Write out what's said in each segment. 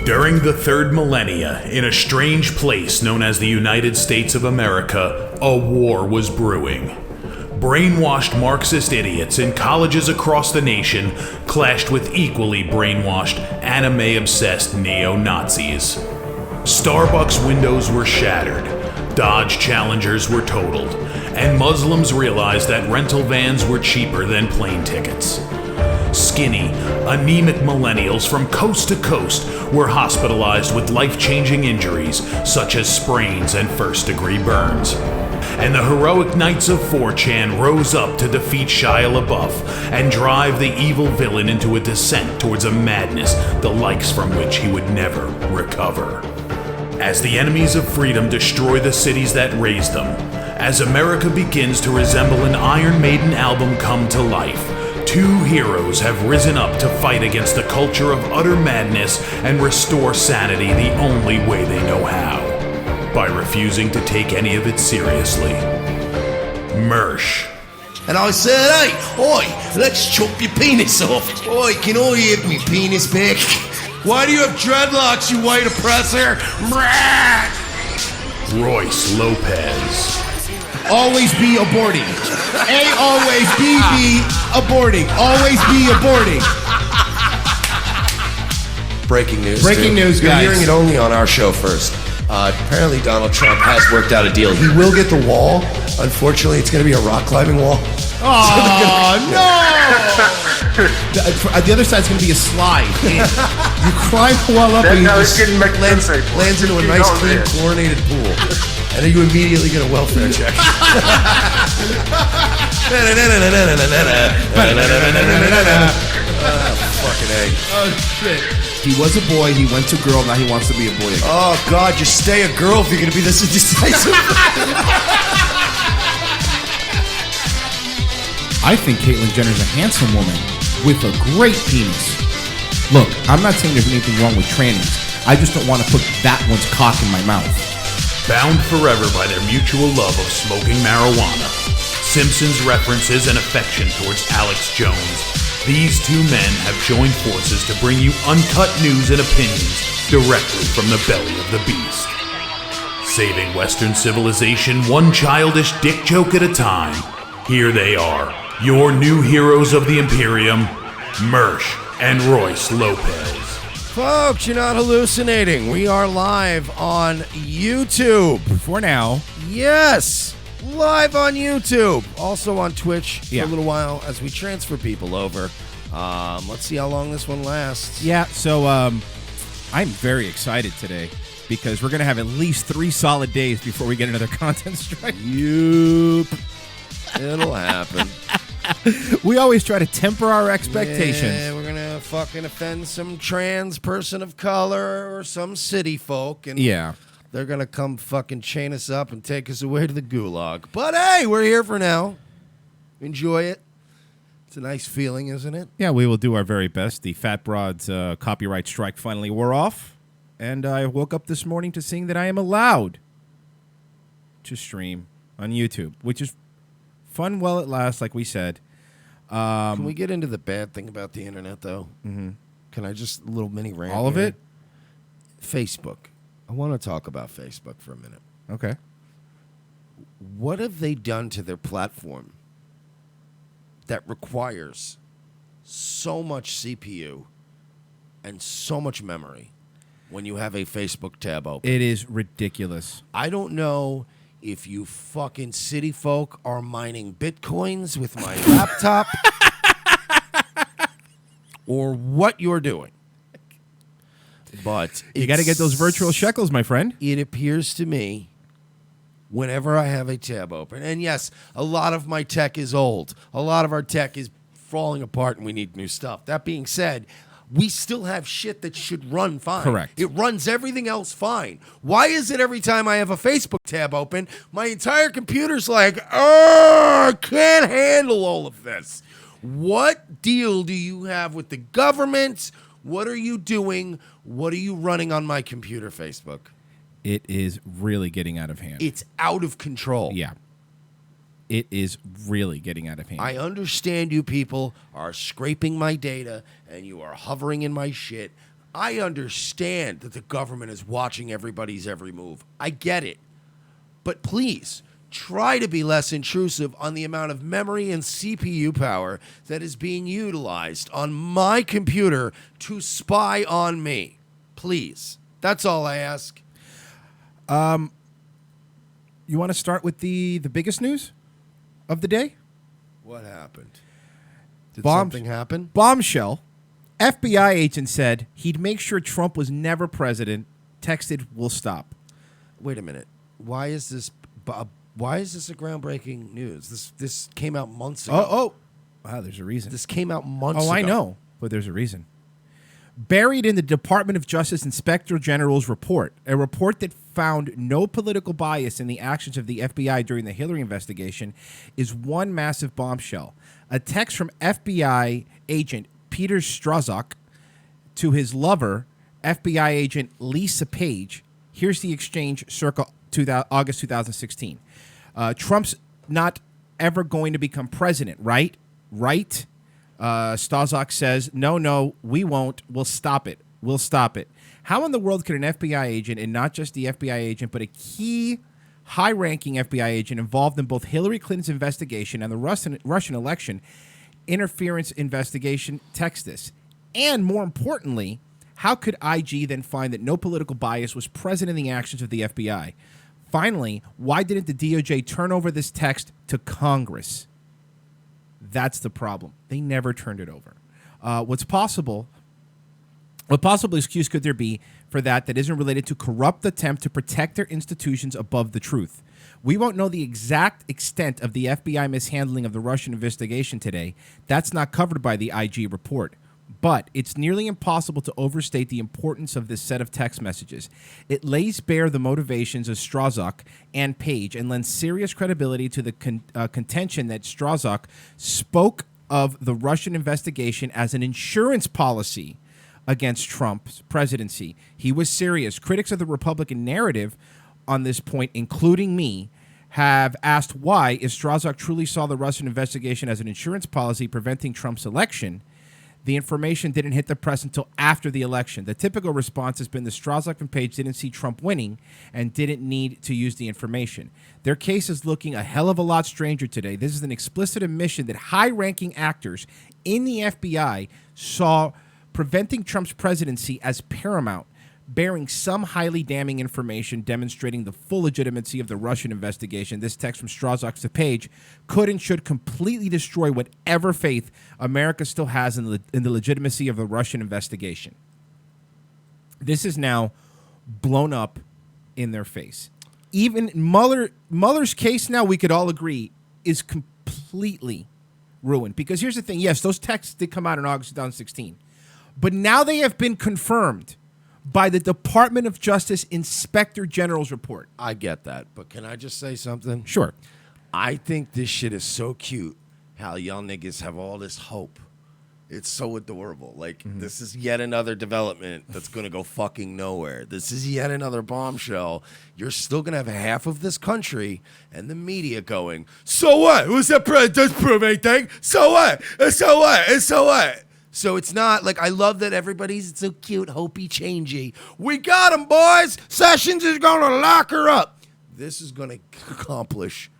During the third millennia, in a strange place known as the United States of America, a war was brewing. Brainwashed Marxist idiots in colleges across the nation clashed with equally brainwashed, anime-obsessed neo-Nazis. Starbucks windows were shattered, Dodge Challengers were totaled, and Muslims realized that rental vans were cheaper than plane tickets. Skinny, anemic millennials from coast to coast were hospitalized with life-changing injuries such as sprains and first-degree burns. And the heroic knights of 4chan rose up to defeat Shia LaBeouf and drive the evil villain into a descent towards a madness the likes from which he would never recover. As the enemies of freedom destroy the cities that raised them, as America begins to resemble an Iron Maiden album come to life, two heroes have risen up to fight against the culture of utter madness and restore sanity the only way they know how, by refusing to take any of it seriously. Mersh. And I said, hey, oi, let's chop your penis off. Oi, can I have me penis back? Why do you have dreadlocks, you white oppressor? Royce Lopez. Always be aborting. A always be aborting. Always be aborting. Breaking news. Breaking news, You're guys. hearing it only on our show first. Apparently Donald Trump has worked out a deal. He will get the wall. Unfortunately, it's going to be a rock climbing wall. Oh, no! The other side's going to be a slide. You climb the wall up and you just lands into a nice, clean, chlorinated pool. And then you immediately get a welfare check. Fucking A. Oh, shit. He was a boy, he went to girl, now he wants to be a boy again. Oh, God, just stay a girl if you're going to be this indecisive. I think Caitlyn Jenner's a handsome woman with a great penis. Look, I'm not saying there's anything wrong with trannies. I just don't want to put that one's cock in my mouth. Bound forever by their mutual love of smoking marijuana, Simpsons references and affection towards Alex Jones, these two men have joined forces to bring you uncut news and opinions directly from the belly of the beast. Saving Western civilization one childish dick joke at a time, here they are, your new heroes of the Imperium, Mersh and Royce Lopez. Folks, you're not hallucinating. We are live on YouTube. For now. Yes, live on YouTube. Also on Twitch for Yeah. a little while as we transfer people over. Let's see how long this one lasts. Yeah, so I'm very excited today. because we're going to have at least 3 solid days before we get another content strike. Yup. It'll happen. We always try to temper our expectations. Yeah, we're going to fucking offend some trans person of color or some city folk. And Yeah. they're going to come fucking chain us up and take us away to the gulag. But hey, we're here for now. Enjoy it. It's a nice feeling, isn't it? Yeah, we will do our very best. The Fat Broads copyright strike finally wore off, and I woke up this morning to seeing that I am allowed to stream on YouTube, which is fun while it lasts, like we said. Can we get into the bad thing about the internet, though? Mm-hmm. Can I just a little mini rant? All of here? it? Facebook. I want to talk about Facebook for a minute. Okay. What have they done to their platform that requires so much CPU and so much memory when you have a Facebook tab open? It is ridiculous. I don't know if you fucking city folk are mining bitcoins with my laptop or what you're doing. But You got to get those virtual shekels, my friend. It appears to me whenever I have a tab open, and yes, a lot of my tech is old. A lot of our tech is falling apart and we need new stuff. That being said, we still have shit that should run fine. Correct. It runs everything else fine. Why is it every time I have a Facebook tab open, my entire computer's like, I can't handle all of this? What deal do you have with the government? What are you doing? What are you running on my computer, Facebook? It is really getting out of hand. It's out of control. Yeah. It is really getting out of hand. I understand you people are scraping my data and you are hovering in my shit. I understand that the government is watching everybody's every move. I get it. But please, try to be less intrusive on the amount of memory and CPU power that is being utilized on my computer to spy on me. Please. That's all I ask. You want to start with the biggest news of the day? What happened? Did Bombs- something happen? Bombshell. FBI agent said he'd make sure Trump was never president. Texted, "We'll stop." Wait a minute. Why is this a groundbreaking news? This came out months ago. Oh. Wow, there's a reason. This came out months ago. I know, but there's a reason. Buried in the Department of Justice Inspector General's report, a report that found no political bias in the actions of the FBI during the Hillary investigation, is one massive bombshell. A text from FBI agent Peter Strzok to his lover, FBI agent Lisa Page. Here's the exchange circa August 2016. Trump's not ever going to become president, right? Right? Strzok says, no, we won't. We'll stop it. How in the world could an FBI agent, and not just the FBI agent, but a key high-ranking FBI agent involved in both Hillary Clinton's investigation and the Russian election interference investigation, text this? And more importantly, how could IG then find that no political bias was present in the actions of the FBI? Finally, why didn't the DOJ turn over this text to Congress? That's the problem. They never turned it over. What possible excuse could there be for that isn't related to corrupt attempt to protect their institutions above the truth? We won't know the exact extent of the FBI mishandling of the Russian investigation today. That's not covered by the IG report. But it's nearly impossible to overstate the importance of this set of text messages. It lays bare the motivations of Strzok and Page and lends serious credibility to the contention that Strzok spoke of the Russian investigation as an insurance policy against Trump's presidency. He was serious. Critics of the Republican narrative on this point, including me, have asked why, if Strzok truly saw the Russian investigation as an insurance policy preventing Trump's election, the information didn't hit the press until after the election. The typical response has been the Strzok and Page didn't see Trump winning and didn't need to use the information. Their case is looking a hell of a lot stranger today. This is an explicit admission that high-ranking actors in the FBI saw preventing Trump's presidency as paramount, bearing some highly damning information demonstrating the full legitimacy of the Russian investigation. This text from Strzok to Page could and should completely destroy whatever faith America still has in the legitimacy of the Russian investigation. This is now blown up in their face. Even Mueller's case now, we could all agree, is completely ruined. Because here's the thing. Yes, those texts did come out in August 2016. But now they have been confirmed by the Department of Justice Inspector General's report. I get that. But can I just say something? Sure. I think this shit is so cute how y'all niggas have all this hope. It's so adorable. Like, this is yet another development that's going to go fucking nowhere. This is yet another bombshell. You're still going to have half of this country and the media going, so what? What's that? Doesn't prove anything. So what? So what? So what? So it's not like, I love that everybody's so cute, hopey, changey. We got him, boys. Sessions is going to lock her up. This is going to accomplish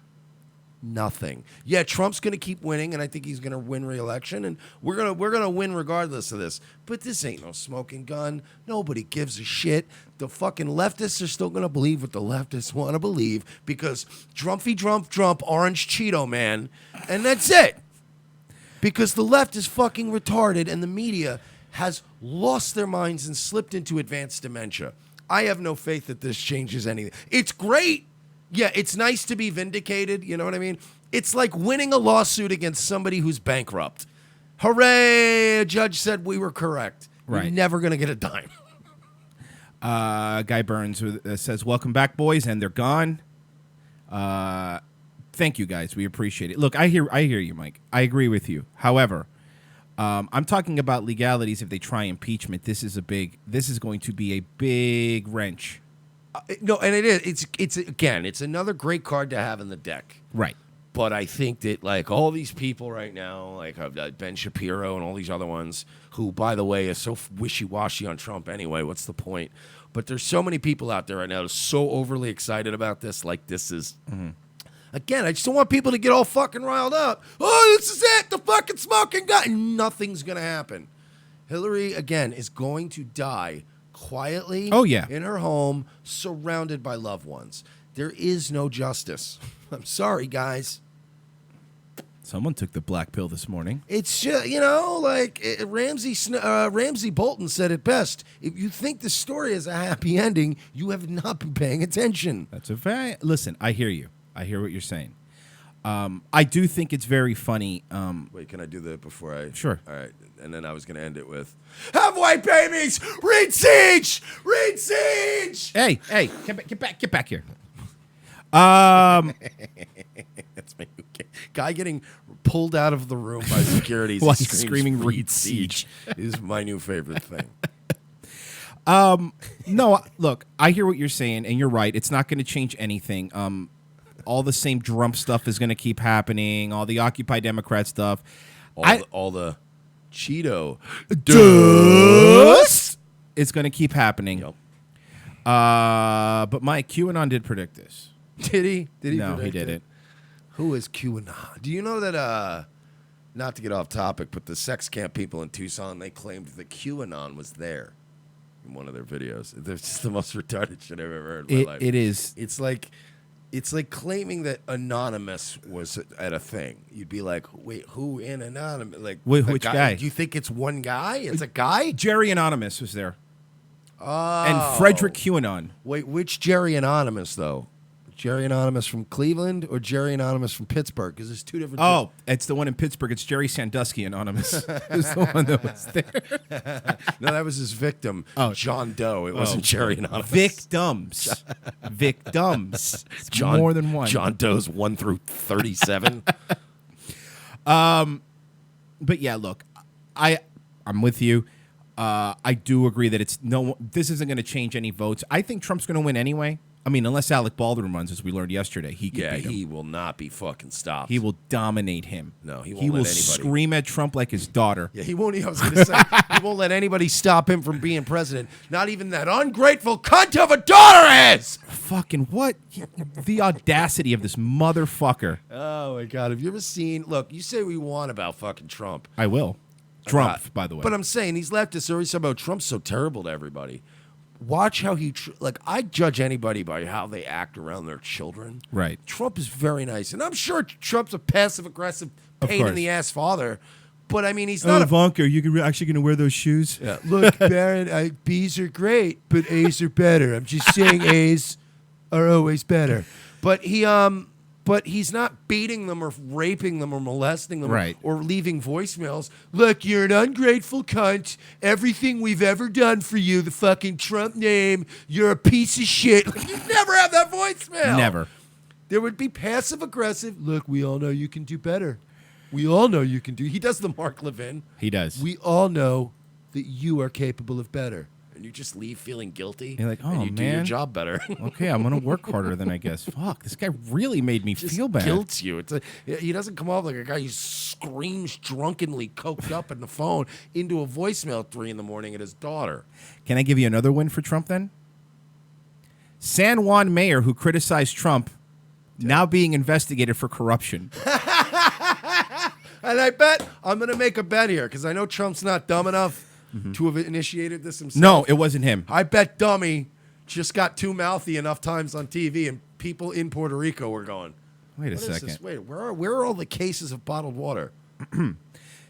nothing. Yeah, Trump's going to keep winning, and I think he's going to win re-election, and we're gonna win regardless of this. But this ain't no smoking gun. Nobody gives a shit. The fucking leftists are still going to believe what the leftists want to believe because Drumpy Drump, Orange Cheeto Man, and that's it. Because the left is fucking retarded, and the media has lost their minds and slipped into advanced dementia. I have no faith that this changes anything. It's great. Yeah, it's nice to be vindicated, you know what I mean? It's like winning a lawsuit against somebody who's bankrupt. Hooray, a judge said we were correct. Right. You're never going to get a dime. Guy Burns says, welcome back, boys, and they're gone. Thank you, guys. We appreciate it. Look, I hear you, Mike. I agree with you. However, I'm talking about legalities if they try impeachment. This is going to be a big wrench. No, and it is. It's another great card to have in the deck. Right. But I think that, like, all these people right now, like Ben Shapiro and all these other ones, who, by the way, is so wishy-washy on Trump anyway, what's the point? But there's so many people out there right now that are so overly excited about this. Like, this is... Again, I just don't want people to get all fucking riled up. Oh, this is it, the fucking smoking gun. Nothing's going to happen. Hillary, again, is going to die quietly in her home, surrounded by loved ones. There is no justice. I'm sorry, guys. Someone took the black pill this morning. It's just, Ramsey Bolton said it best. If you think the story has a happy ending, you have not been paying attention. That's a fact. Listen, I hear you. I hear what you're saying. I do think it's very funny. Wait, can I do that before I... Sure. All right. And then I was going to end it with, have white babies! Read Siege! Read Siege! Hey, get back here. That's me. Guy getting pulled out of the room by security while he's screaming read Siege is my new favorite thing. No, look, I hear what you're saying, and you're right. It's not going to change anything. All the same Trump stuff is going to keep happening. All the Occupy Democrat stuff. All the Cheeto dust. It's going to keep happening. Yep. But Mike, QAnon did predict this. Did he? No, he didn't. Who is QAnon? Do you know that, not to get off topic, but the sex camp people in Tucson, they claimed that QAnon was there in one of their videos. It's just the most retarded shit I've ever heard in my life. It is. It's like claiming that Anonymous was at a thing. You'd be like, wait, who in Anonymous? Like, which guy? Do you think it's one guy? It's a guy? Jerry Anonymous was there. Oh. And Frederick QAnon. Wait, which Jerry Anonymous, though? Jerry Anonymous from Cleveland or Jerry Anonymous from Pittsburgh? Because there's two different... Oh, it's the one in Pittsburgh. It's Jerry Sandusky Anonymous. It's the one that was there. No, that was his victim, John Doe. It wasn't Jerry Anonymous. Victims. Victims. It's more than one. John Doe's 1 through 37. But yeah, look, I'm with you. I do agree that this isn't going to change any votes. I think Trump's going to win anyway. I mean, unless Alec Baldwin runs, as we learned yesterday, he could beat him. He will not be fucking stopped. He will dominate him. No, he won't. He will let anybody scream at Trump like his daughter. Yeah, he won't. I was going to say he won't let anybody stop him from being president. Not even that ungrateful cunt of a daughter is. Fucking what? The audacity of this motherfucker. Oh my God! Have you ever seen? Look, you say what you want about fucking Trump. I will. Trump, by the way. But I'm saying these leftists always talk about Trump's so terrible to everybody. Watch how I judge anybody by how they act around their children. Right. Trump is very nice. And I'm sure Trump's a passive-aggressive, pain-in-the-ass father. But I mean, he's not. Ivanka, are you actually going to wear those shoes? Yeah. Look, Baron, B's are great, but A's are better. I'm just saying A's are always better. But he's not beating them or raping them or molesting them or leaving voicemails. Look, you're an ungrateful cunt. Everything we've ever done for you, the fucking Trump name, you're a piece of shit. Like, you'd never have that voicemail. Never. There would be passive aggressive. Look, we all know you can do better. We all know you can do. He does the Mark Levin. He does. We all know that you are capable of better. And you just leave feeling guilty. You're like, oh, and you do your job better. Okay, I'm going to work harder then, I guess. Fuck, this guy really made me feel bad. Guilts you. He doesn't come off like a guy who screams drunkenly, coked up in the phone into a voicemail at 3 a.m. at his daughter. Can I give you another win for Trump then? San Juan mayor who criticized Trump now being investigated for corruption. And I bet, I'm going to make a bet here, because I know Trump's not dumb enough to have initiated this himself. No, it wasn't him. I bet Dummy just got too mouthy enough times on TV, and people in Puerto Rico were going, Wait a second. Wait, where are all the cases of bottled water?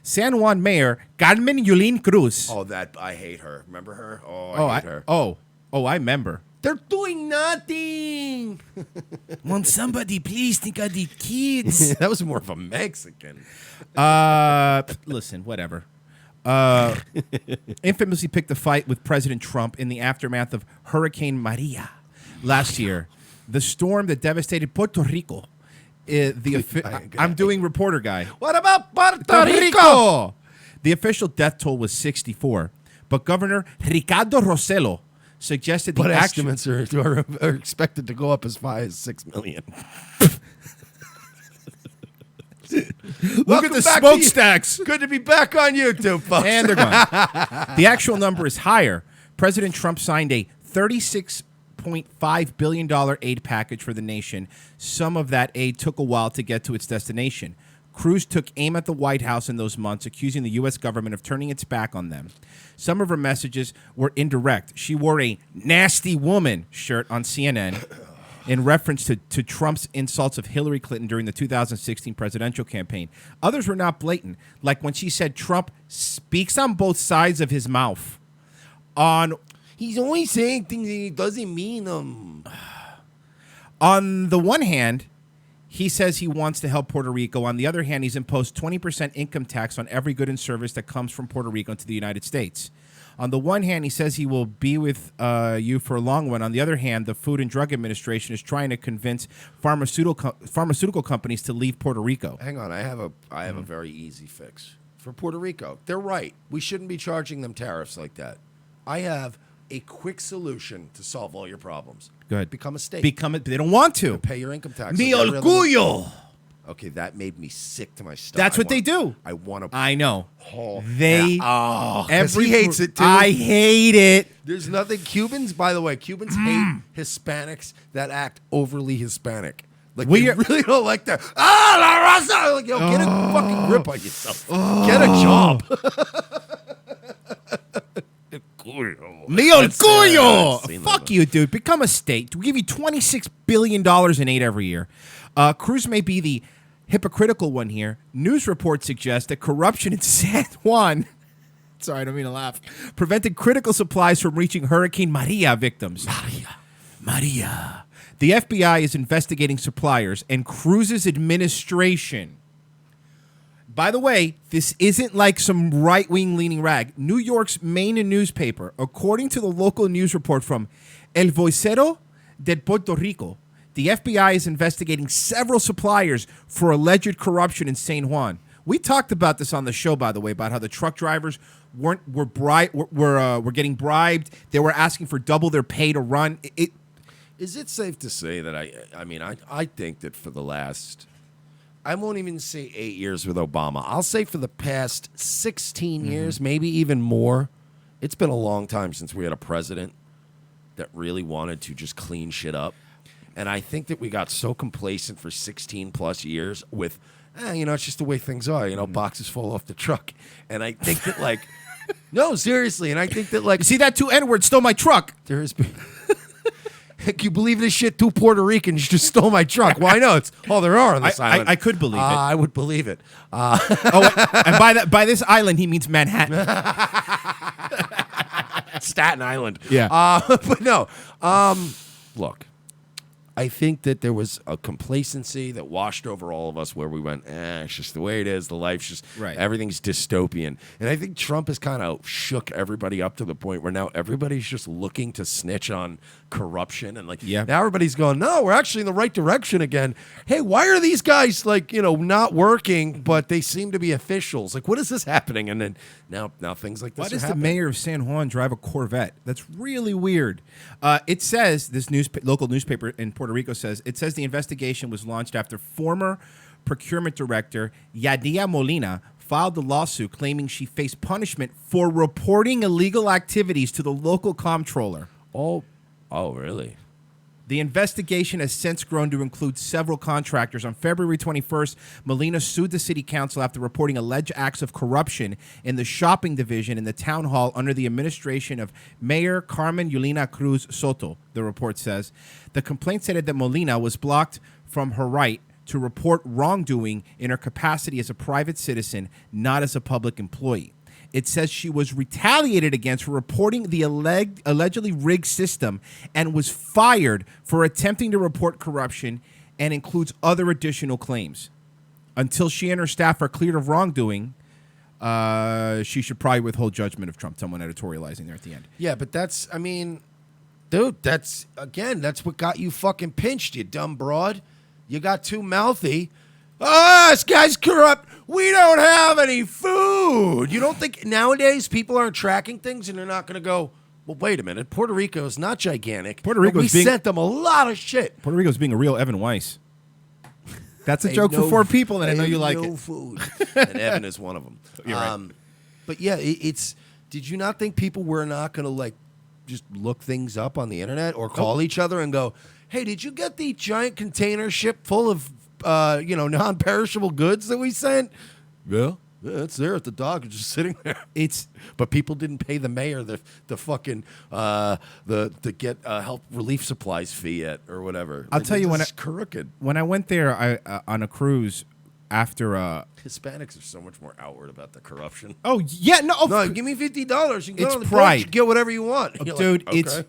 San Juan mayor Carmen Yulín Cruz. Oh, I hate her. Remember her? Oh, I hate her. I remember. They're doing nothing. Won't somebody please think of the kids? That was more of a Mexican. Listen, whatever. Infamously picked a fight with President Trump in the aftermath of Hurricane Maria last year. The storm that devastated Puerto Rico. I'm doing reporter guy. What about Puerto Rico? The official death toll was 64, but Governor Ricardo Rossello suggested the estimates are expected to go up as high as 6 million. Look at the smokestacks. Good to be back on YouTube, folks. And they're gone. The actual number is higher. President Trump signed a $36.5 billion aid package for the nation. Some of that aid took a while to get to its destination. Cruz took aim at the White House in those months, accusing the U.S. government of turning its back on them. Some of her messages were indirect. She wore a nasty woman shirt on CNN in reference to Trump's insults of Hillary Clinton during the 2016 presidential campaign. Others were not blatant, like when she said Trump speaks on both sides of his mouth. He's only saying things he doesn't mean them. On the one hand, he says he wants to help Puerto Rico. On the other hand, he's imposed 20% income tax on every good and service that comes from Puerto Rico into the United States. On the one hand, he says he will be with you for a long run. On the other hand, the Food and Drug Administration is trying to convince pharmaceutical companies to leave Puerto Rico. Hang on, I have a very easy fix for Puerto Rico. They're right. We shouldn't be charging them tariffs like that. I have a quick solution to solve all your problems. Go ahead. Become a state. They don't want to. Pay your income tax. Mi orgullo. Okay, that made me sick to my stomach. That's what they do. I want to. I know. Oh, he hates it too. I hate it. There's nothing. Cubans, by the way, hate Hispanics that act overly Hispanic. Like, we really don't like that. La raza! Like, yo, get a fucking grip on yourself. Get a job. Mi orgullo. Fuck you, dude. Become a state. We give you $26 billion in aid every year. Cruz may be the hypocritical one here. News reports suggest that corruption in San Juan, sorry, I don't mean to laugh, prevented critical supplies from reaching Hurricane Maria victims. Maria. The FBI is investigating suppliers, and Cruz's administration. By the way, this isn't like some right-wing leaning rag. New York's main newspaper, according to the local news report from El Vocero de Puerto Rico, the FBI is investigating several suppliers for alleged corruption in San Juan. We talked about this on the show, by the way, about how the truck drivers were getting bribed. They were asking for double their pay to run. Is it safe to say that I think that for the last, I won't even say 8 years with Obama, I'll say for the past 16 years, maybe even more, it's been a long time since we had a president that really wanted to just clean shit up. And I think that we got so complacent for 16 plus years with, it's just the way things are. Boxes fall off the truck. And I think that, like, no, seriously. And I think that, like, you see that 2 N-words stole my truck. There has been. Can you believe this shit? 2 Puerto Ricans just stole my truck. Why not? There are on this island. I could believe it. I would believe it. And by this island, he means Manhattan. Staten Island. Yeah. But no. Look, I think that there was a complacency that washed over all of us where we went, it's just the way it is. The life's just, everything's dystopian. And I think Trump has kind of shook everybody up to the point where now everybody's just looking to snitch on corruption. And now everybody's going, no, we're actually in the right direction again. Hey, why are these guys not working, but they seem to be officials? Like, what is this happening? And then now things like this Why does are the mayor of San Juan drive a Corvette? That's really weird. It says, this local newspaper in Puerto Rico says, the investigation was launched after former procurement director Yadia Molina filed the lawsuit claiming she faced punishment for reporting illegal activities to the local comptroller. Oh, really? The investigation has since grown to include several contractors. On February 21st, Molina sued the city council after reporting alleged acts of corruption in the shopping division in the town hall under the administration of Mayor Carmen Yulina Cruz Soto, the report says. The complaint stated that Molina was blocked from her right to report wrongdoing in her capacity as a private citizen, not as a public employee. It says she was retaliated against for reporting the allegedly rigged system and was fired for attempting to report corruption, and includes other additional claims. Until she and her staff are cleared of wrongdoing, she should probably withhold judgment of Trump. Someone editorializing there at the end. Yeah, but dude, that's what got you fucking pinched, you dumb broad. You got too mouthy. This guy's corrupt. We don't have any food. You don't think nowadays people aren't tracking things and they're not going to go, well, wait a minute. Puerto Rico is not gigantic. We sent them a lot of shit. Puerto Rico's being a real Evan Weiss. That's a joke for 4 people, and I know you like it. Food. And Evan is one of them. You're right. But yeah, did you not think people were not going to just look things up on the internet or call each other and go, hey, did you get the giant container ship full of non-perishable goods that we sent? Yeah, it's there at the dock. It's just sitting there. But people didn't pay the mayor the fucking the get help relief supplies fee yet or whatever. I'll tell you crooked. When I went there, on a cruise after Hispanics are so much more outward about the corruption. Oh yeah, no, give me $50. You can go on the pride. boat, you get whatever you want, dude. It's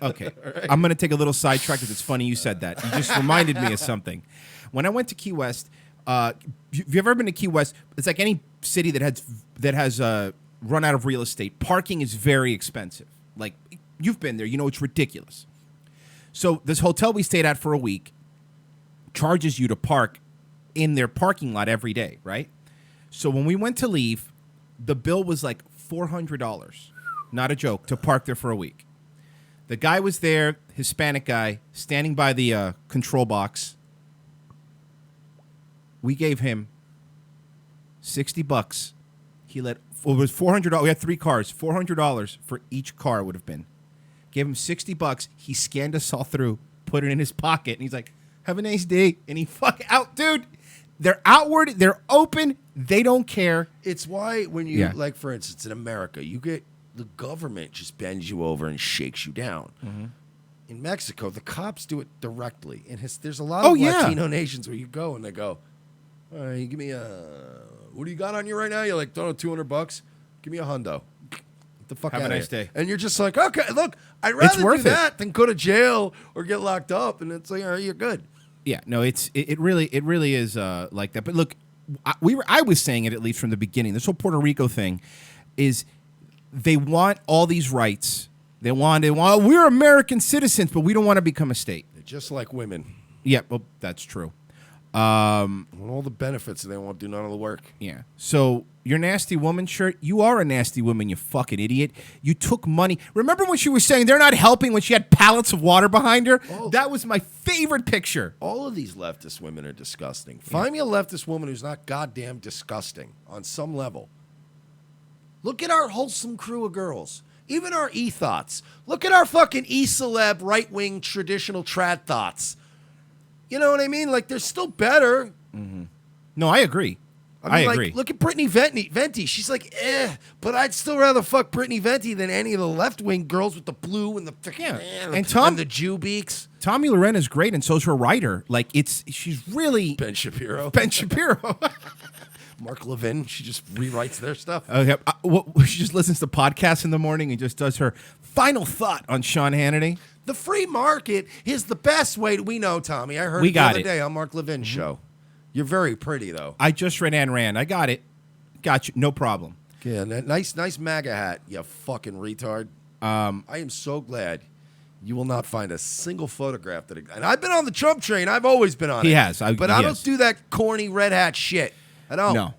okay. Right. I'm gonna take a little sidetrack because it's funny you said that. You just reminded me of something. When I went to Key West, have you ever been to Key West? It's like any city that has run out of real estate. Parking is very expensive. Like, you've been there, you know it's ridiculous. So this hotel we stayed at for a week charges you to park in their parking lot every day, right? So when we went to leave, the bill was like $400. Not a joke, to park there for a week. The guy was there, Hispanic guy, standing by the control box. We gave him $60. It was $400. We had 3 cars. $400 for each car would have been. Gave him $60. He scanned us all through, put it in his pocket, and he's like, "Have a nice day." And he out, dude. They're outward. They're open. They don't care. It's why when you like, for instance, in America, you get the government just bends you over and shakes you down. Mm-hmm. In Mexico, the cops do it directly. And there's a lot of Latino nations where you go and they go, all right, give me what do you got on you right now? You're like, $200. Give me a hundo. Get the fuck out of here. Have a nice day. And you're just like, okay, look, I'd rather do that than go to jail or get locked up. And it's like, all right, you're good. Yeah, no, it really is like that. But look, I was saying it at least from the beginning. This whole Puerto Rico thing is they want all these rights. They want we're American citizens, but we don't want to become a state. They're just like women. Yeah, well, that's true. All the benefits, and they won't do none of the work. Yeah. So your nasty woman shirt, you are a nasty woman, you fucking idiot. You took money. Remember when she was saying they're not helping when she had pallets of water behind her? That was my favorite picture. All of these leftist women are disgusting. Find me a leftist woman who's not goddamn disgusting on some level. Look at our wholesome crew of girls. Even our e-thoughts. Look at our fucking e-celeb, right-wing, traditional trad thoughts. You know what I mean? Like, they're still better. Mm-hmm. No, I agree. I like, agree. Look at Brittany Venti. She's like, but I'd still rather fuck Brittany Venti than any of the left-wing girls with the blue and the and the Jew beaks. Tommy Loren is great, and so's her writer. Like, she's really Ben Shapiro. Mark Levin. She just rewrites their stuff. Okay, she just listens to podcasts in the morning and just does her final thought on Sean Hannity. The free market is the best way. We know, Tommy. I heard it the other day on Mark Levin's show. You're very pretty, though. I just read Ayn Rand. I got it. Got you. No problem. Yeah, nice MAGA hat, you fucking retard. I am so glad you will not find a single photograph that. And I've been on the Trump train. I've always been on it. He has. But I don't do that corny red hat shit. I don't.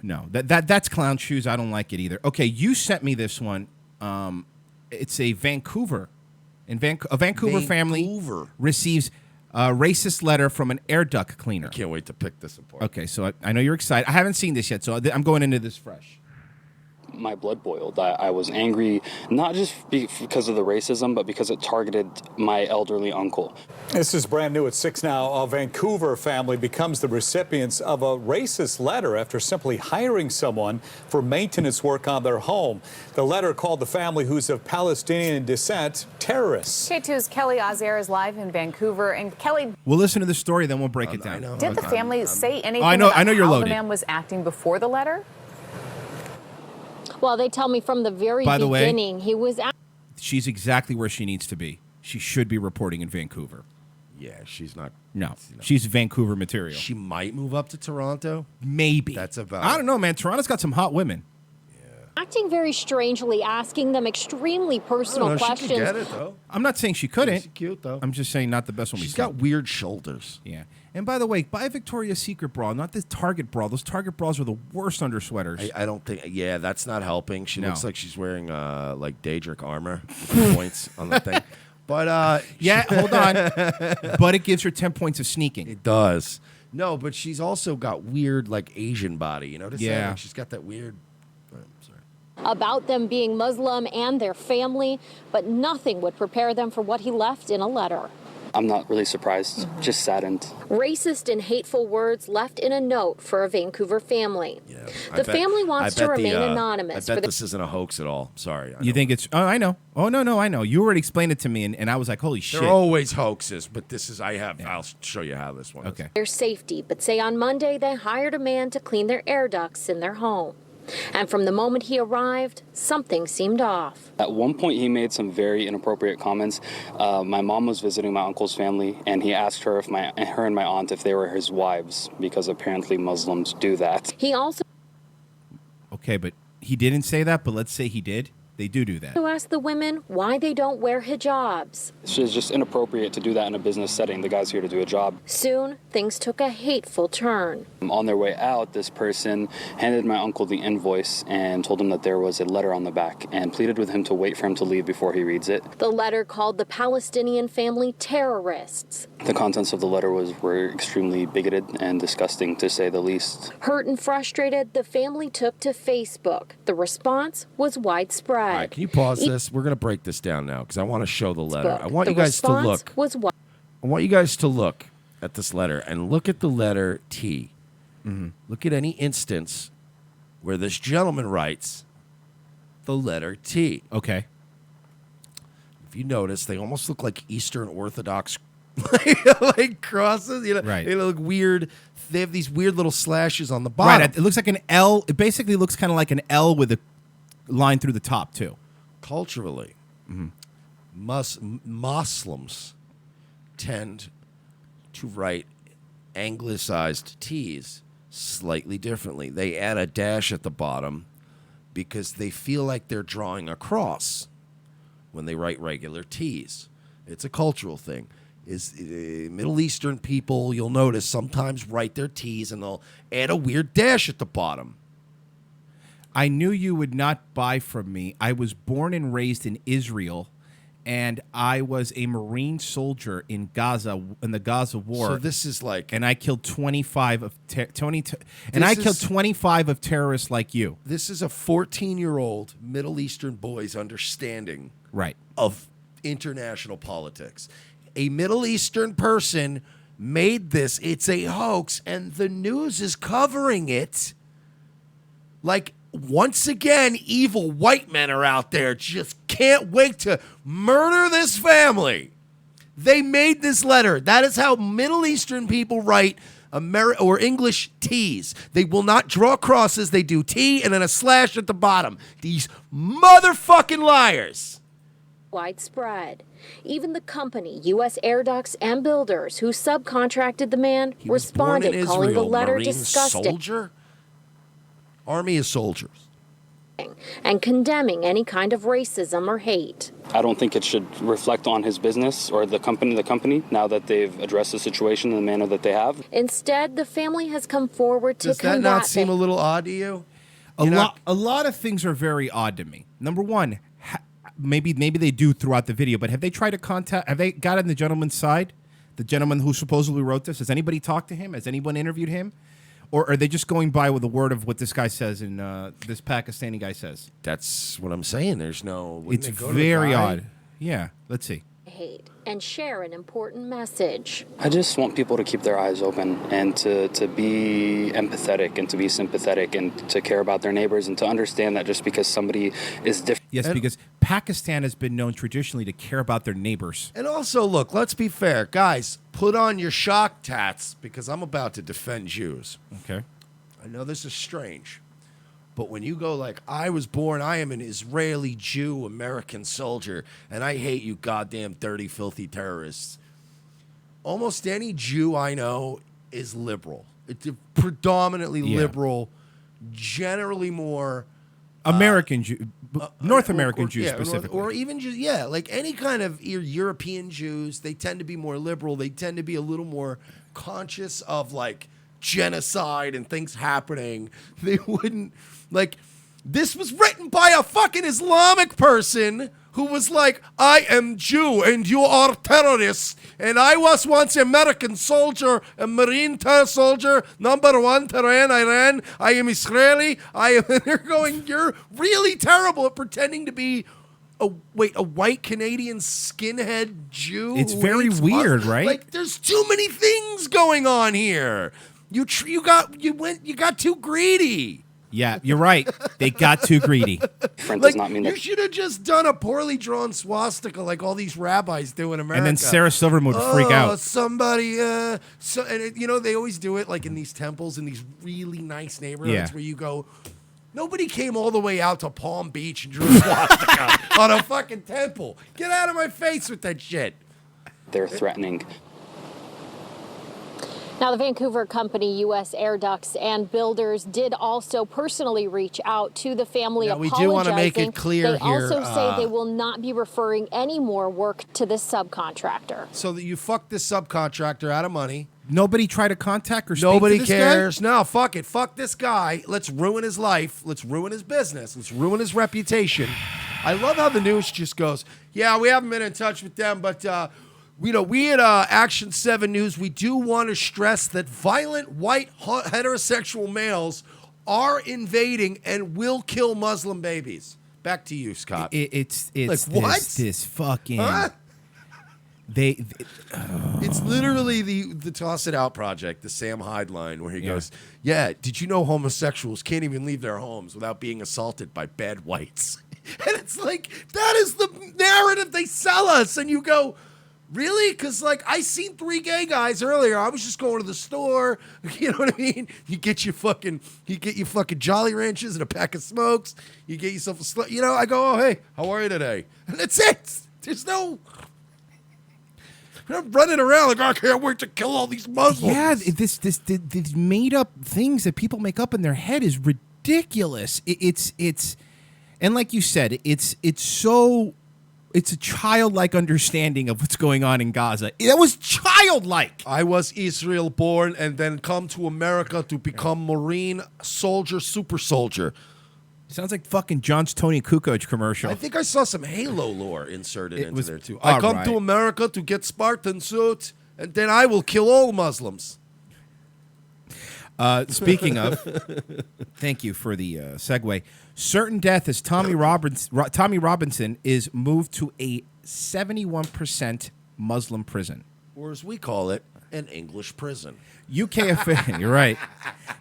No. That's clown shoes. I don't like it either. Okay, you sent me this one. It's a Vancouver. A Vancouver family receives a racist letter from an air duct cleaner. I can't wait to pick this apart. Okay, so I know you're excited. I haven't seen this yet, so I'm going into this fresh. My blood boiled. I was angry, not just because of the racism, but because it targeted my elderly uncle. This is brand new at 6 now. A Vancouver family becomes the recipients of a racist letter after simply hiring someone for maintenance work on their home. The letter called the family, who's of Palestinian descent, terrorists. K2's Kelly Ozier is live in Vancouver. And Kelly, we'll listen to the story, then we'll break it down. Did the family say anything I know you're how loaded. the man was acting before the letter? Well, they tell me from the very beginning he was. She's exactly where she needs to be. She should be reporting in Vancouver. Yeah, she's not. No, she's Vancouver material. She might move up to Toronto. Maybe. That's about. I don't know, man. Toronto's got some hot women. Acting very strangely, asking them extremely personal questions. She can get it, though. I'm not saying she couldn't. She's cute, though. I'm just saying not the best one we She's saw. got weird shoulders. Yeah. And by the way, buy a Victoria's Secret bra, not the Target bra. Those Target bras are the worst under sweaters. I don't think. Yeah, that's not helping. She looks like she's wearing like Daedric armor with points on the thing. But yeah, hold on. But it gives her 10 points of sneaking. It does. No, but she's also got weird like Asian body. You notice that? Like, she's got that weird. About them being Muslim and their family, but nothing would prepare them for what he left in a letter. I'm not really surprised, just saddened. Racist and hateful words left in a note for a Vancouver family. Yeah, the family wants to remain anonymous. I bet this isn't a hoax at all. Sorry. You think it's... Oh, I know. Oh, no, I know. You already explained it to me, and I was like, holy shit. They're always hoaxes, but this is... I'll show you how this one is. Their safety, but say on Monday they hired a man to clean their air ducts in their home. And from the moment he arrived, something seemed off. At one point, he made some very inappropriate comments. My mom was visiting my uncle's family, and he asked her her and my aunt if they were his wives, because apparently Muslims do that. He also... Okay, but he didn't say that, but let's say he did. They do that. To ask the women why they don't wear hijabs. It's just inappropriate to do that in a business setting. The guy's here to do a job. Soon, things took a hateful turn. On their way out, this person handed my uncle the invoice and told him that there was a letter on the back and pleaded with him to wait for him to leave before he reads it. The letter called the Palestinian family terrorists. The contents of the letter were extremely bigoted and disgusting, to say the least. Hurt and frustrated, the family took to Facebook. The response was widespread. All right, can you pause this? We're going to break this down now because I want to show the letter. I want you guys to look. I want you guys to look at this letter and look at the letter T. Mm-hmm. Look at any instance where this gentleman writes the letter T. Okay. If you notice, they almost look like Eastern Orthodox like crosses. You know, right. They look weird. They have these weird little slashes on the bottom. Right. It looks like an L. It basically looks kind of like an L with a line through the top too. Culturally, Muslims tend to write anglicized T's slightly differently. They add a dash at the bottom because they feel like they're drawing a cross when they write regular T's. It's a cultural thing. Middle Eastern people, you'll notice, sometimes write their T's and they'll add a weird dash at the bottom. I knew you would not buy from me. I was born and raised in Israel, and I was a Marine soldier in Gaza in the Gaza War. So this is like, and I killed 25 of killed 25 of terrorists like you. This is a 14-year-old Middle Eastern boy's understanding right of international politics. A Middle Eastern person made this. It's a hoax, and the news is covering it. Like, once again, evil white men are out there, just can't wait to murder this family. They made this letter. That is how Middle Eastern people write or English T's. They will not draw crosses. They do T and then a slash at the bottom. These motherfucking liars. Widespread. Even the company, U.S. Air Ducts and Builders, who subcontracted the man, responded, calling the letter Marine disgusting. Soldier? Army of soldiers. And condemning any kind of racism or hate. I don't think it should reflect on his business or the company now that they've addressed the situation in the manner that they have. Instead, the family has come forward to Does that not seem a little odd to you? A lot of things are very odd to me. Number one, maybe they do throughout the video, but have they tried to contact? Have they gotten the gentleman's side? The gentleman who supposedly wrote this. Has anybody talked to him? Has anyone interviewed him? Or are they just going by with the word of what this guy says and this Pakistani guy says? That's what I'm saying. There's no... It's very odd. Yeah, let's see. Hate and share an important message. I just want people to keep their eyes open and to be empathetic and to be sympathetic and to care about their neighbors and to understand that just because somebody is different. Yes, because Pakistan has been known traditionally to care about their neighbors. And also, look, let's be fair. Guys, put on your shock tats because I'm about to defend Jews. Okay. I know this is strange, but when you go like, I am an Israeli Jew, American soldier, and I hate you goddamn dirty, filthy terrorists. Almost any Jew I know is liberal. It's predominantly liberal, generally more... American Jew, North American Jews specifically. Or even just, like any kind of European Jews, they tend to be more liberal. They tend to be a little more conscious of like genocide and things happening. They wouldn't, like, this was written by a fucking Islamic person who was like, I am Jew and you are terrorists. And I was once American soldier, a Marine soldier, #1 Tehran, Iran. I am Israeli. They're going, you're really terrible at pretending to be a white Canadian skinhead Jew. It's very weird, right? Like, there's too many things going on here. You got too greedy. Yeah, you're right. They got too gready. Does not mean you should have just done a poorly drawn swastika like all these rabbis do in America. And then Sarah Silverman would freak out. Somebody, they always do it like in these temples in these really nice neighborhoods where you go, nobody came all the way out to Palm Beach and drew a swastika on a fucking temple. Get out of my face with that shit. They're threatening. Now, the Vancouver company, U.S. Air Ducts and Builders, did also personally reach out to the family, now, we apologizing. do want to make it clear they here. also say they will not be referring any more work to this subcontractor. So that you fucked this subcontractor out of money. Nobody tried to contact or speak Nobody to this cares. guy? No, fuck it. Fuck this guy. Let's ruin his life. Let's ruin his business. Let's ruin his reputation. I love how the news just goes, yeah, we haven't been in touch with them, but... we at Action 7 News, we do want to stress that violent white heterosexual males are invading and will kill Muslim babies. Back to you, Scott. It's like, what? This fucking... Huh? It's literally the Toss It Out project, the Sam Hyde line, where he goes, did you know homosexuals can't even leave their homes without being assaulted by bad whites? And it's like, that is the narrative they sell us. And you go... Really? Because, like, I seen 3 gay guys earlier. I was just going to the store. You know what I mean? You get your fucking Jolly Ranchers and a pack of smokes. You get yourself a I go, oh, hey, how are you today? And that's it. There's no... We're not running around like, I can't wait to kill all these Muslims. Yeah, these made-up things that people make up in their head is ridiculous. It's and like you said, it's a childlike understanding of what's going on in Gaza. It was childlike. I was Israel born and then come to America to become Marine soldier, super soldier. Sounds like fucking John's Tony Kukoc commercial. I think I saw some Halo lore inserted into there too. I come to America to get Spartan suit and then I will kill all Muslims. Speaking of, thank you for the segue. Certain death as Tommy Robinson is moved to a 71% Muslim prison. Or as we call it, an English prison. You're right.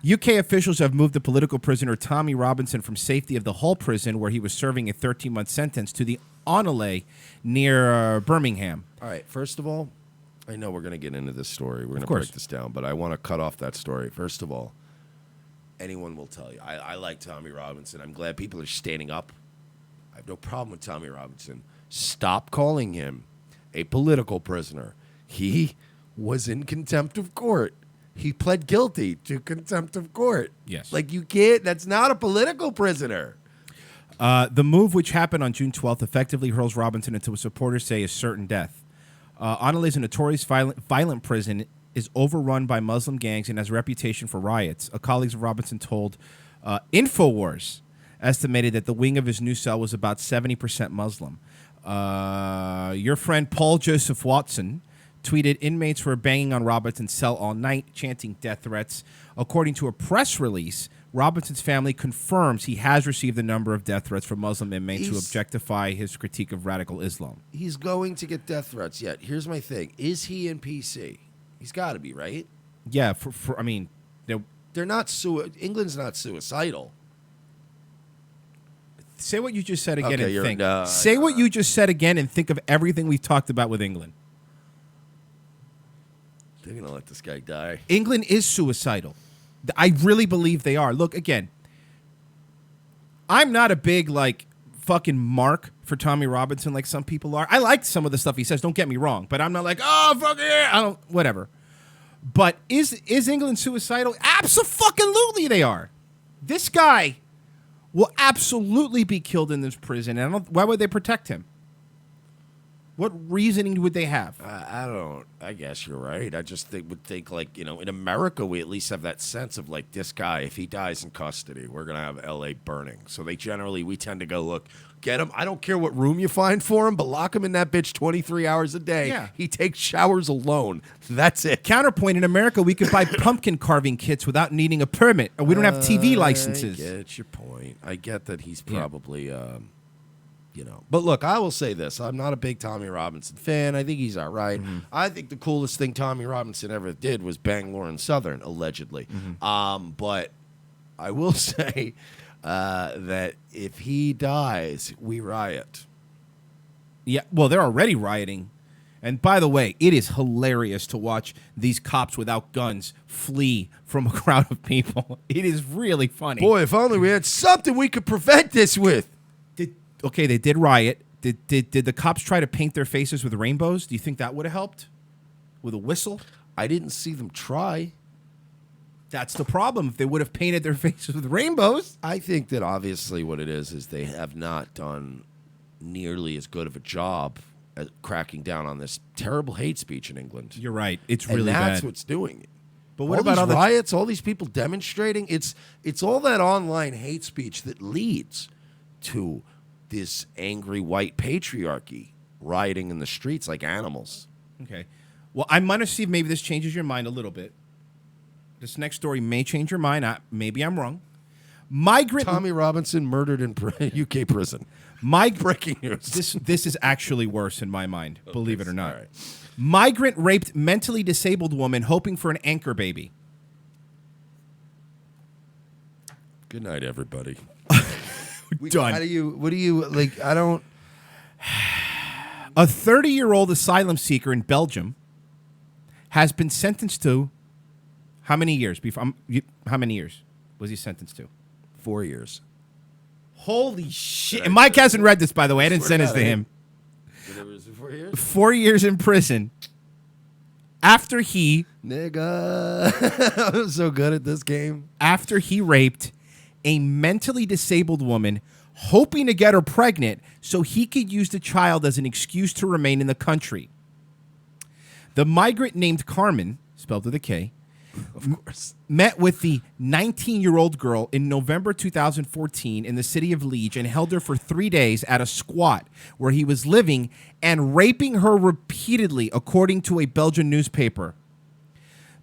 UK officials have moved the political prisoner Tommy Robinson from safety of the Hull prison, where he was serving a 13-month sentence, to the Onelay near Birmingham. All right, first of all, I know we're going to get into this story. We're going to course. break this down, but I want to cut off that story. First of all, anyone will tell you. I like Tommy Robinson. I'm glad people are standing up. I have no problem with Tommy Robinson. Stop calling him a political prisoner. He was in contempt of court. He pled guilty to contempt of court. Yes. Like, you can't, that's not a political prisoner. The move, which happened on June 12th, effectively hurls Robinson into what supporters say is certain death. Onelay is a notorious violent prison, is overrun by Muslim gangs, and has a reputation for riots. A colleague of Robinson told InfoWars estimated that the wing of his new cell was about 70% Muslim. Your friend Paul Joseph Watson tweeted, inmates were banging on Robinson's cell all night, chanting death threats. According to a press release, Robinson's family confirms he has received a number of death threats from Muslim inmates who objectify his critique of radical Islam. He's going to get death threats yet. Here's my thing. Is he in PC? He's got to be, right? Yeah, they're not England's not suicidal. Say what you just said again Okay, and think. Say what you just said again and think of everything we've talked about with England. They're going to let this guy die. England is suicidal. I really believe they are. Look, again, I'm not a big, fucking mark for Tommy Robinson like some people are. I like some of the stuff he says, don't get me wrong, but I'm not like, oh, fuck yeah, whatever. But is England suicidal? Absolutely they are. This guy will absolutely be killed in this prison. And why would they protect him? What reasoning would they have? I guess you're right. I just would think, in America, we at least have that sense of, this guy, if he dies in custody, we're going to have L.A. burning. So we tend to go, look, get him. I don't care what room you find for him, but lock him in that bitch 23 hours a day. Yeah. He takes showers alone. That's it. Counterpoint, in America, we could buy pumpkin carving kits without needing a permit. Or we don't have TV licenses. I get your point. I get that he's probably... But look, I will say this. I'm not a big Tommy Robinson fan. I think he's all right. Mm-hmm. I think the coolest thing Tommy Robinson ever did was bang Lauren Southern, allegedly. Mm-hmm. But I will say that if he dies, we riot. Yeah, well, they're already rioting. And by the way, it is hilarious to watch these cops without guns flee from a crowd of people. It is really funny. Boy, if only we had something we could prevent this with. Okay, they did riot. Did the cops try to paint their faces with rainbows? Do you think that would have helped? With a whistle? I didn't see them try. That's the problem. If they would have painted their faces with rainbows. I think that obviously what it is they have not done nearly as good of a job at cracking down on this terrible hate speech in England. You're right. It's really bad. And that's what's doing it. But what all about these all the riots, all these people demonstrating? It's all that online hate speech that leads to this angry white patriarchy rioting in the streets like animals. Okay. Well, I might have seen maybe this changes your mind a little bit. This next story may change your mind. Maybe I'm wrong. Tommy Robinson murdered in UK prison. Breaking news. This is actually worse in my mind, believe it or not. Right. Migrant raped mentally disabled woman hoping for an anchor baby. Good night, everybody. Done. What do you like? I don't. A 30-year-old asylum seeker in Belgium has been sentenced to how many years? How many years was he sentenced to? 4 years. Holy shit! And Mike hasn't read this, by the way. I didn't send this to him. 4 years? 4 years in prison after he... Nigga. I'm so good at this game. After he raped a mentally disabled woman, hoping to get her pregnant so he could use the child as an excuse to remain in the country. The migrant named Carmen, spelled with a K, of course, met with the 19-year-old girl in November 2014 in the city of Liege and held her for 3 days at a squat where he was living and raping her repeatedly, according to a Belgian newspaper.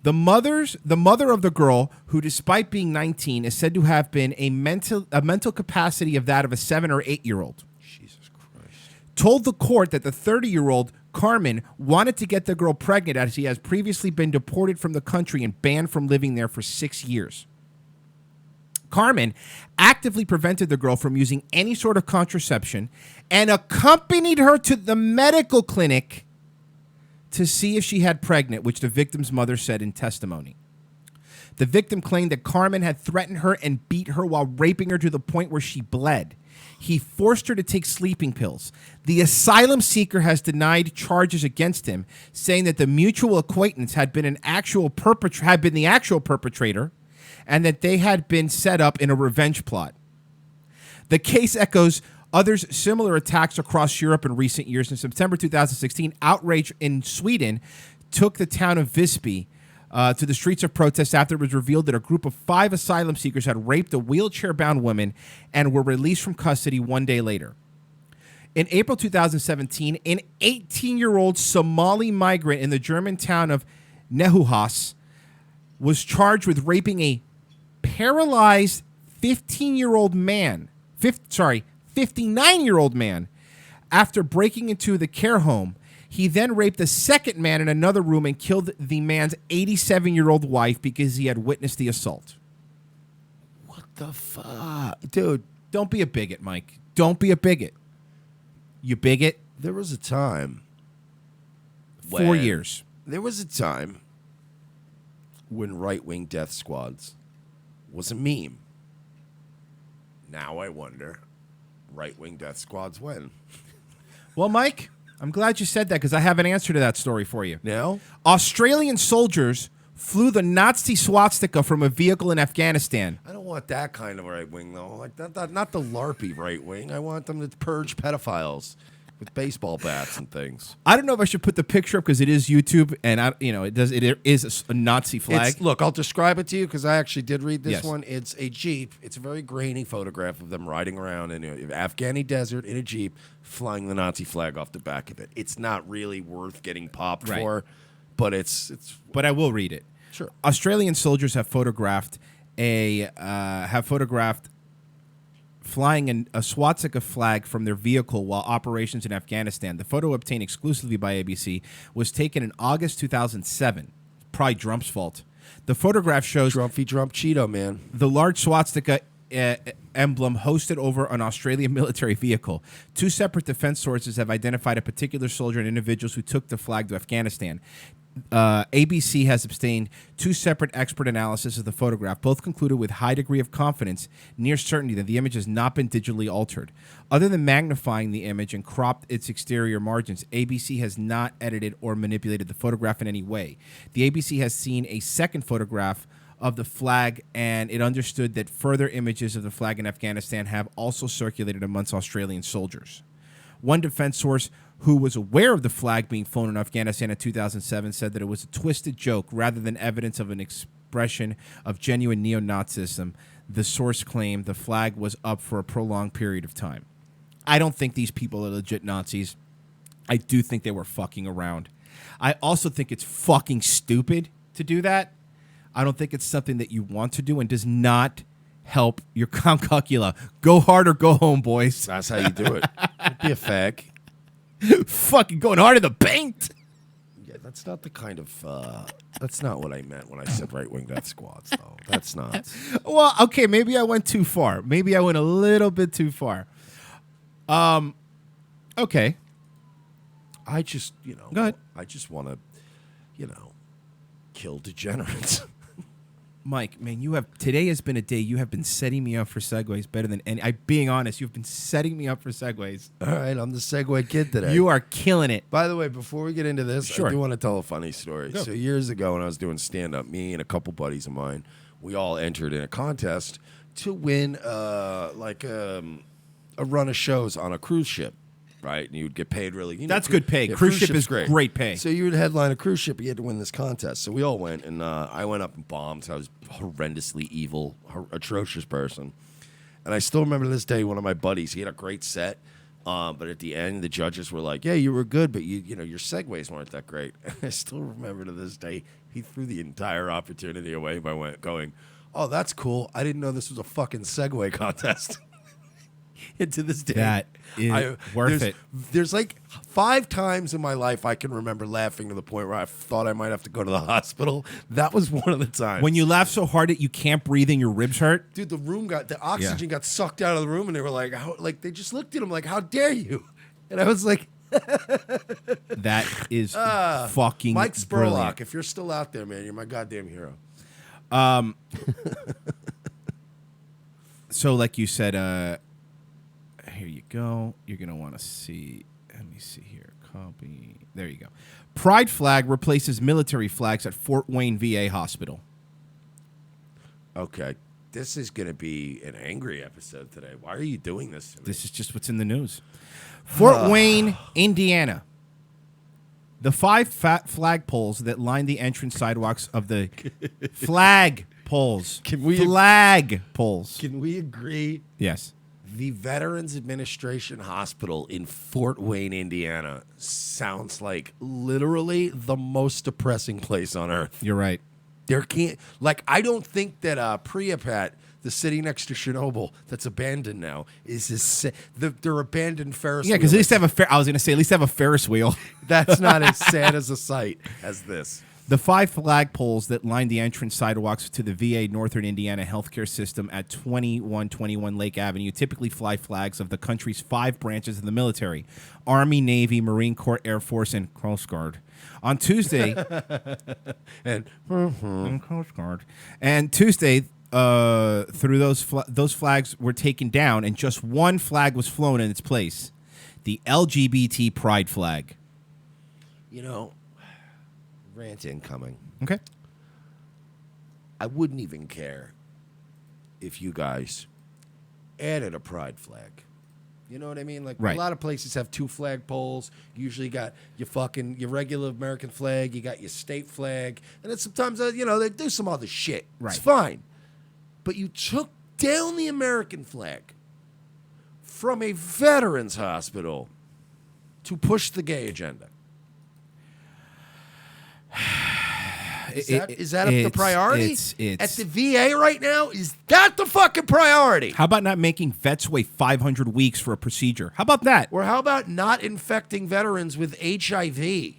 The mother of the girl, who despite being 19, is said to have been a mental capacity of that of a 7 or 8-year-old. Jesus Christ. Told the court that the 30-year-old Carmen wanted to get the girl pregnant as he has previously been deported from the country and banned from living there for 6 years. Carmen actively prevented the girl from using any sort of contraception and accompanied her to the medical clinic to see if she had pregnant, which the victim's mother said in testimony. The victim claimed that Carmen had threatened her and beat her while raping her to the point where she bled. He forced her to take sleeping pills. The asylum seeker has denied charges against him, saying that the mutual acquaintance had been the actual perpetrator, and that they had been set up in a revenge plot. The case echoes others similar attacks across Europe in recent years. In September 2016, outrage in Sweden took the town of Visby to the streets of protest after it was revealed that a group of 5 asylum seekers had raped a wheelchair-bound woman and were released from custody 1 day later. In April 2017, an 18-year-old Somali migrant in the German town of Nehuhas was charged with raping a paralyzed 59-year-old man after breaking into the care home. He then raped a second man in another room and killed the man's 87-year-old wife because he had witnessed the assault. What the fuck? Dude, don't be a bigot, Mike. Don't be a bigot. You bigot. There was a time. 4 years. There was a time when right-wing death squads was a meme. Now I wonder, right-wing death squads when? Well, Mike, I'm glad you said that because I have an answer to that story for you. Now? Australian soldiers flew the Nazi swastika from a vehicle in Afghanistan. I don't want that kind of right-wing, though. Like not the LARPy right-wing. I want them to purge pedophiles with baseball bats and things. I don't know if I should put the picture up because it is YouTube, and it is a Nazi flag. Look, I'll describe it to you because I actually did read this Yes. one. It's a Jeep. It's a very grainy photograph of them riding around in an Afghani desert in a Jeep, flying the Nazi flag off the back of it. It's not really worth getting popped Right. for, but it's. But I will read it. Sure. Australian soldiers have photographed flying a swastika flag from their vehicle while operations in Afghanistan. The photo, obtained exclusively by ABC, was taken in August 2007. Probably Trump's fault. The photograph shows Trumpy Trump Cheeto, man. the large swastika emblem hosted over an Australian military vehicle. 2 separate defense sources have identified a particular soldier and individuals who took the flag to Afghanistan. ABC has obtained 2 separate expert analyses of the photograph. Both concluded with high degree of confidence, near certainty, that the image has not been digitally altered. Other than magnifying the image and cropped its exterior margins, ABC has not edited or manipulated the photograph in any way. The ABC has seen a second photograph of the flag, and it understood that further images of the flag in Afghanistan have also circulated amongst Australian soldiers. One defense source who was aware of the flag being flown in Afghanistan in 2007 said that it was a twisted joke rather than evidence of an expression of genuine neo-Nazism. The source claimed the flag was up for a prolonged period of time. I don't think these people are legit Nazis. I do think they were fucking around. I also think it's fucking stupid to do that. I don't think it's something that you want to do and does not help your concocula. Go hard or go home, boys. That's how you do it. Don't be a fag. Fucking going hard in the paint. Yeah, that's not the kind of. That's not what I meant when I said right-wing death squads, though. That's not. Well, okay, maybe I went too far. Maybe I went a little bit too far. Okay. I just, Go ahead. I just want to, kill degenerates. Mike, man, today has been a day you have been setting me up for segues better than any. Being honest, you've been setting me up for segues. All right, I'm the Segway kid today. You are killing it. By the way, before we get into this, Sure. I do want to tell a funny story. Go. So years ago when I was doing stand-up, me and a couple buddies of mine, we all entered in a contest to win a run of shows on a cruise ship. Right, and you would get paid really. That's good pay. Cruise ship is great pay. So you would headline a cruise ship, but you had to win this contest. So we all went, and I went up and bombed. So I was a horrendously evil, atrocious person. And I still remember to this day, one of my buddies, he had a great set, but at the end, the judges were like, "Yeah, you were good, but your segues weren't that great." And I still remember to this day, he threw the entire opportunity away by going, "Oh, that's cool. I didn't know this was a fucking Segway contest." And to this day, That is worth it. There's like 5 times in my life I can remember laughing to the point where I thought I might have to go to the hospital. That was one of the times. When you laugh so hard that you can't breathe and your ribs hurt. Dude, the oxygen got sucked out of the room, and they were like, they just looked at him like, how dare you? And I was like, that is fucking Mike Spurlock, brilliant. if you're still out there, man, you're my goddamn hero. So like you said, here you go. You're going to want to see. Let me see here. Copy. There you go. Pride flag replaces military flags at Fort Wayne VA hospital. Okay. This is going to be an angry episode today. Why are you doing this to me? This is just what's in the news. Fort Wayne, Indiana. The 5 fat flag poles that line the entrance sidewalks of the flag poles. Can we flag poles? Can we agree? Yes. The Veterans Administration Hospital in Fort Wayne, Indiana sounds like literally the most depressing place on earth. You're right. There can't, like, I don't think that Priapat, the city next to Chernobyl that's abandoned now, is as they're abandoned Ferris wheel. Yeah, because at least have I was going to say at least have a Ferris wheel. That's not as sad as a sight as this. The 5 flag poles that line the entrance sidewalks to the VA Northern Indiana healthcare system at 2121 Lake Avenue typically fly flags of the country's 5 branches of the military: Army, Navy, Marine Corps, Air Force, and Coast Guard. On Tuesday, and Coast Guard, and Tuesday, through those flags were taken down, and just one flag was flown in its place: the LGBT pride flag. You know, rant incoming. Okay. I wouldn't even care if you guys added a pride flag. You know what I mean? Like, right. A lot of places have 2 flag poles. You usually got your regular American flag, you got your state flag, and then sometimes they do some other shit. Right. It's fine. But you took down the American flag from a veterans hospital to push the gay agenda. Is that the priority? At the VA right now? Is that the fucking priority? How about not making vets wait 500 weeks for a procedure? How about that? Or how about not infecting veterans with HIV?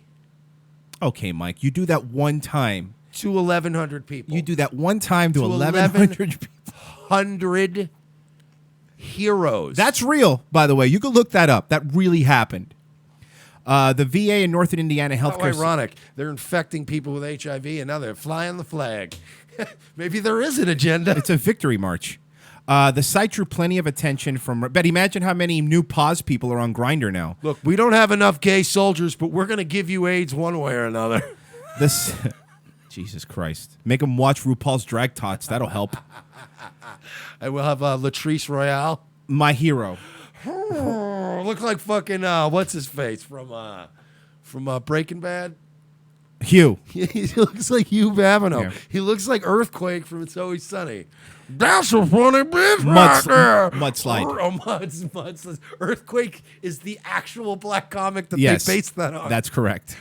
Okay, Mike, you do that one time. To 1,100 people. You do that one time to 1,100 people. 100 heroes. That's real, by the way. You could look that up. That really happened. The VA in Northern Indiana healthcare. How ironic. They're infecting people with HIV, and now they're flying the flag. Maybe there is an agenda. It's a victory march. The site drew plenty of attention from. But imagine how many new pause people are on Grindr now. Look, we don't have enough gay soldiers, but we're going to give you AIDS one way or another. This, Jesus Christ. Make them watch RuPaul's Drag Tots. That'll help. And we'll have Latrice Royale. My hero. Look like fucking what's his face from Breaking Bad. Hugh. He looks like Hugh Babineau. Yeah. He looks like Earthquake from It's Always Sunny. That's a funny bitch right there. Mudslide. Oh, Mudslide. Earthquake is the actual black comic that Yes, they based that on. That's correct.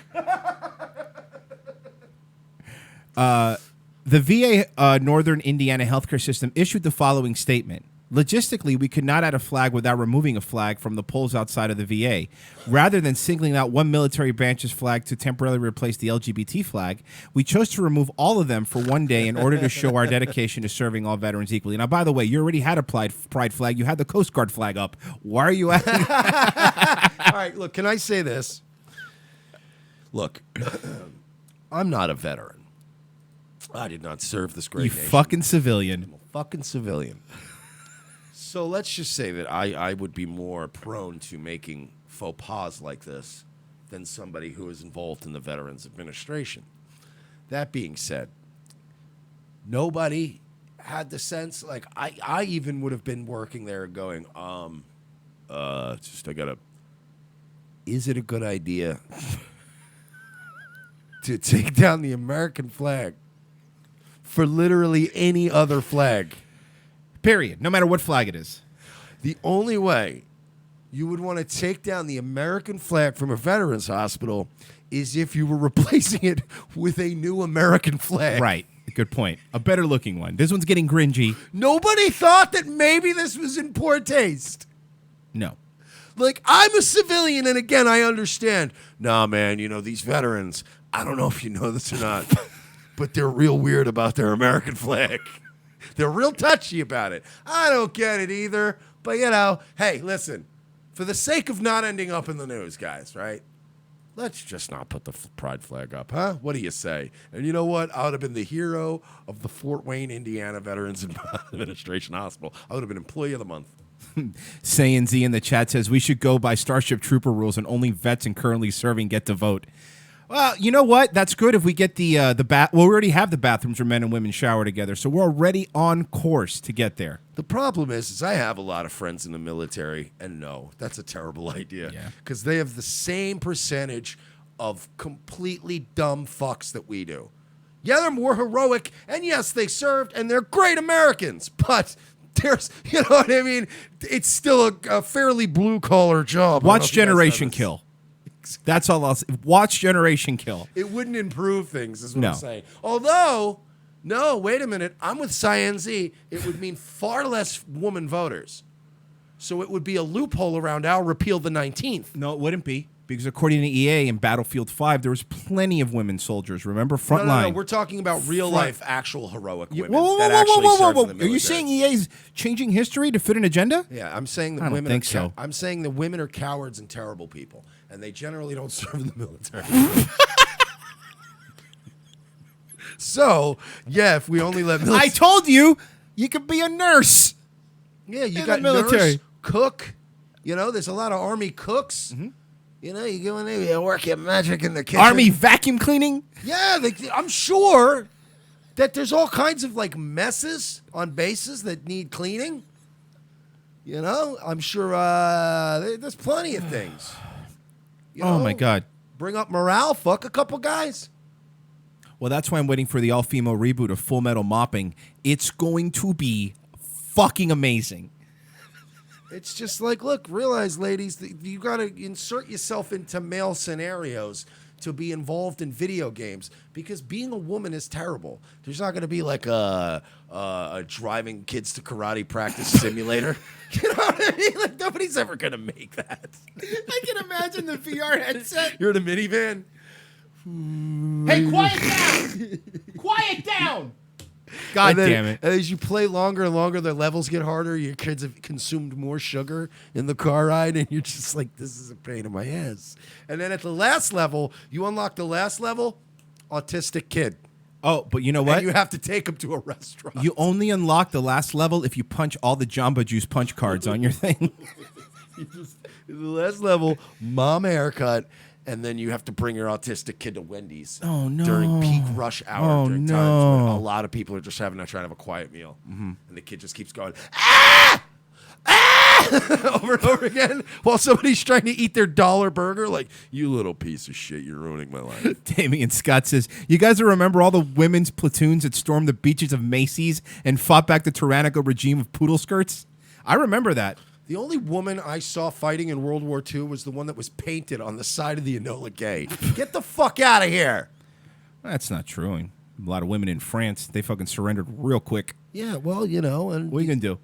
The VA Northern Indiana healthcare system issued the following statement. Logistically, we could not add a flag without removing a flag from the poles outside of the VA. Rather than singling out one military branch's flag to temporarily replace the LGBT flag, we chose to remove all of them for one day in order to show our dedication to serving all veterans equally. Now, by the way, you already had a pride flag. You had the Coast Guard flag up. Why are you adding? All right, look, can I say this? Look, I'm not a veteran. I did not serve this great You nation. fucking civilian. I'm a fucking civilian. So let's just say that I would be more prone to making faux pas like this than somebody who is involved in the Veterans Administration. That being said, nobody had the sense, like, I even would have been working there going, is it a good idea to take down the American flag for literally any other flag? Period. No matter what flag it is. The only way you would want to take down the American flag from a veterans hospital is if you were replacing it with a new American flag. Right. Good point. A better looking one. This one's getting gringy. Nobody thought that maybe this was in poor taste. No. Like, I'm a civilian, and again, I understand. Nah, man, these veterans, I don't know if you know this or not, but they're real weird about their American flag. They're real touchy about it. I don't get it either. But, hey, listen, for the sake of not ending up in the news, guys, right? Let's just not put the pride flag up, huh? What do you say? And you know what? I would have been the hero of the Fort Wayne, Indiana Veterans Administration Hospital. I would have been Employee of the Month. Saying Z in the chat says we should go by Starship Trooper rules and only vets and currently serving get to vote. Well, you know what? That's good if we get the bath. Well, we already have the bathrooms where men and women shower together, so we're already on course to get there. The problem is I have a lot of friends in the military, and no, that's a terrible idea. Because they have the same percentage of completely dumb fucks that we do. Yeah, they're more heroic, and yes, they served, and they're great Americans, but there's, you know what I mean? It's still a fairly blue-collar job. Watch Generation Kill. That's all I'll say. Watch Generation Kill. It wouldn't improve things, is what No. I'm saying. Although, no, wait a minute. I'm with Cyan Z. It would mean far less woman voters. So it would be a loophole around our repeal the 19th. No, it wouldn't be. Because according to EA in Battlefield 5, there was plenty of women soldiers. Remember? Frontline. No, we're talking about real-life, actual heroic women Whoa, that actually served in the military. Are you saying EA's changing history to fit an agenda? Yeah, I'm saying that I don't women think are so. I'm saying that women are cowards and terrible people, and they generally don't serve in the military. So, yeah, if we only let I told you, you could be a nurse. Yeah, you in got the military. nurse, cook. There's a lot of Army cooks. Mm-hmm. You go in there, you work your magic in the kitchen. Army vacuum cleaning? Yeah, I'm sure that there's all kinds of messes on bases that need cleaning. I'm sure there's plenty of things. Oh, my God. Bring up morale, fuck a couple guys. Well, that's why I'm waiting for the all-female reboot of Full Metal Mopping. It's going to be fucking amazing. It's just look, realize, ladies, that you got to insert yourself into male scenarios to be involved in video games because being a woman is terrible. There's not going to be a driving kids to karate practice simulator. You know what I mean? Nobody's ever going to make that. I can imagine the VR headset. You're in a minivan. Hey, quiet down! Quiet down! God damn it. And as you play longer and longer, the levels get harder. Your kids have consumed more sugar in the car ride, and you're just like, this is a pain in my ass. And then at the last level, you unlock the last level, autistic kid. Oh, but you know what? And you have to take him to a restaurant. You only unlock the last level if you punch all the Jamba Juice punch cards on your thing. The last level, mom haircut, and then you have to bring your autistic kid to Wendy's. Oh, no. During peak rush hour, during times when a lot of people are just trying to have a quiet meal. Mm-hmm. And the kid just keeps going, ah! Ah! over and over again while somebody's trying to eat their $1 burger. Like, you little piece of shit, you're ruining my life. Damian Scott says, you guys remember all the women's platoons that stormed the beaches of Macy's and fought back the tyrannical regime of poodle skirts? I remember that. The only woman I saw fighting in World War II was the one that was painted on the side of the Enola Gay. Get the fuck out of here. That's not true. A lot of women in France, they fucking surrendered real quick. Yeah, well, and what are you going to do?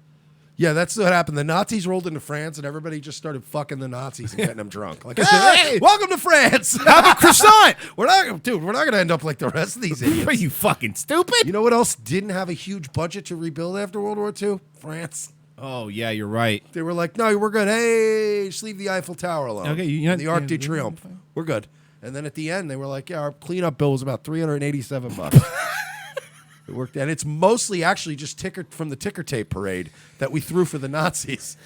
Yeah, that's what happened. The Nazis rolled into France, and everybody just started fucking the Nazis and getting them drunk. Like, hey, welcome to France. Have a croissant. We're not going to end up like the rest of these idiots. Are you fucking stupid? You know what else didn't have a huge budget to rebuild after World War II? France. Oh, yeah, you're right. They were like, no, we're good. Hey, just leave the Eiffel Tower alone. Okay, the Arc de Triomphe. We're good. And then at the end, they were like, yeah, our cleanup bill was about $387. It worked. And it's mostly actually just from the ticker tape parade that we threw for the Nazis.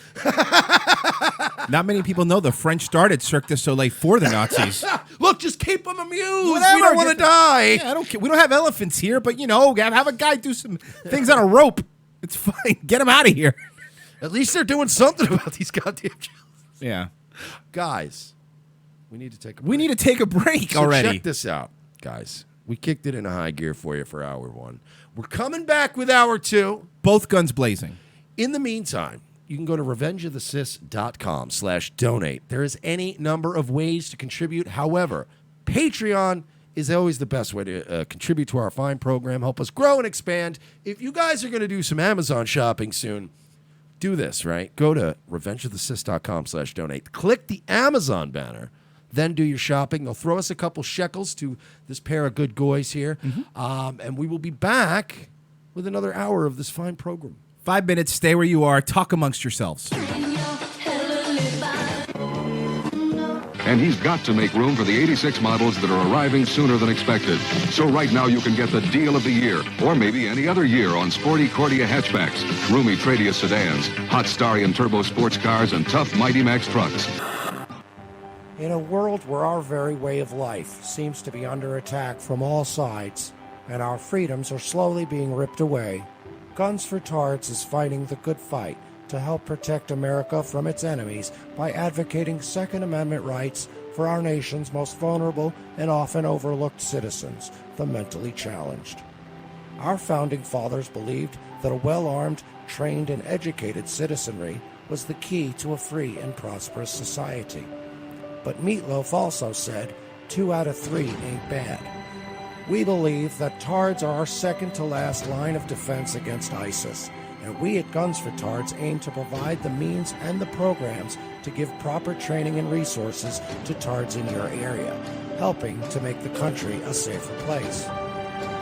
Not many people know the French started Cirque du Soleil for the Nazis. Look, just keep them amused. Whatever, we don't want to die. Yeah, I don't care. We don't have elephants here, but, have a guy do some things on a rope. It's fine. Get him out of here. At least they're doing something about these goddamn children. Yeah. Guys, we need to take a break. We need to take a break already. Check this out, guys. We kicked it into high gear for you for hour 1. We're coming back with hour 2. Both guns blazing. In the meantime, you can go to revengeofthesis.com/donate. There is any number of ways to contribute. However, Patreon is always the best way to contribute to our fine program, help us grow and expand. If you guys are going to do some Amazon shopping soon, do this, right? Go to revengeofthesis.com/donate. Click the Amazon banner. Then do your shopping. They'll throw us a couple shekels to this pair of good goys here. And we will be back with another hour of this fine program. 5 minutes, stay where you are, talk amongst yourselves. And he's got to make room for the 86 models that are arriving sooner than expected. So right now you can get the deal of the year, or maybe any other year, on sporty Cordia hatchbacks, roomy Tradia sedans, hot Starion turbo sports cars, and tough Mighty Max trucks. In a world where our very way of life seems to be under attack from all sides, and our freedoms are slowly being ripped away, Guns for Tards is fighting the good fight to help protect America from its enemies by advocating Second Amendment rights for our nation's most vulnerable and often overlooked citizens, the mentally challenged. Our founding fathers believed that a well-armed, trained, and educated citizenry was the key to a free and prosperous society. But Meatloaf also said, 2 out of 3 ain't bad. We believe that Tards are our second-to-last line of defense against ISIS, and we at Guns for Tards aim to provide the means and the programs to give proper training and resources to Tards in your area, helping to make the country a safer place.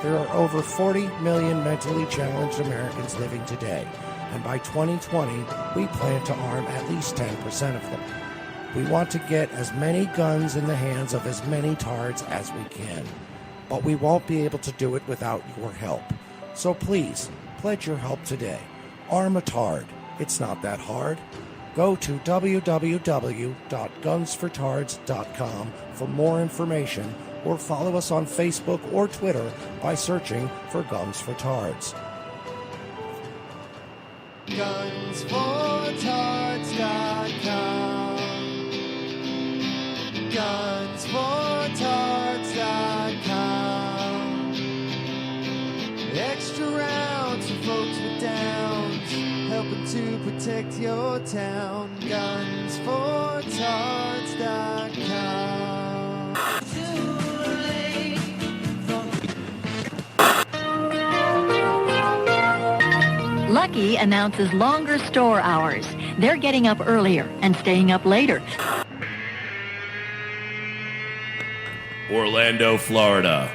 There are over 40 million mentally challenged Americans living today, and by 2020, we plan to arm at least 10% of them. We want to get as many guns in the hands of as many Tards as we can, but we won't be able to do it without your help. So please, pledge your help today. Arm a Tard. It's not that hard. Go to www.gunsfortards.com for more information, or follow us on Facebook or Twitter by searching for Guns for Tards. Gunsfortards.com. Gunsfortards.com. Extra rounds for folks with downs, helping to protect your town. Gunsfortards.com. Lucky announces longer store hours. They're getting up earlier and staying up later. Orlando, Florida,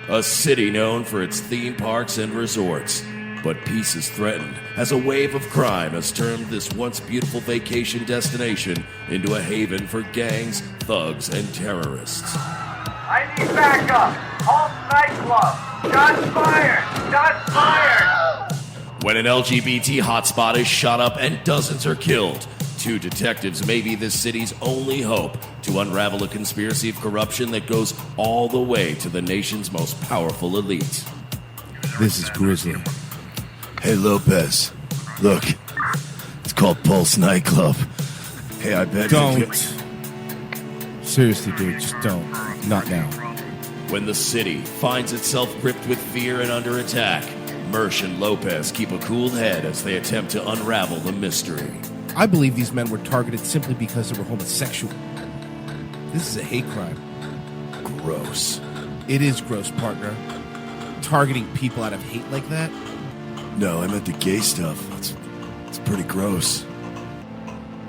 a city known for its theme parks and resorts. But peace is threatened as a wave of crime has turned this once beautiful vacation destination into a haven for gangs, thugs, and terrorists. I need backup! Halt nightclub! Shots fired! Shots fired! When an LGBT hotspot is shot up and dozens are killed, 2 detectives may be this city's only hope to unravel a conspiracy of corruption that goes all the way to the nation's most powerful elite. This is Grizzly. Hey, Lopez. Look, it's called Pulse Nightclub. Hey, I bet Don't. Seriously, dude, just don't. Not now. When the city finds itself gripped with fear and under attack, Mersh and Lopez keep a cool head as they attempt to unravel the mystery. I believe these men were targeted simply because they were homosexual. This is a hate crime. Gross. It is gross, partner. Targeting people out of hate like that? No, I meant the gay stuff. It's pretty gross.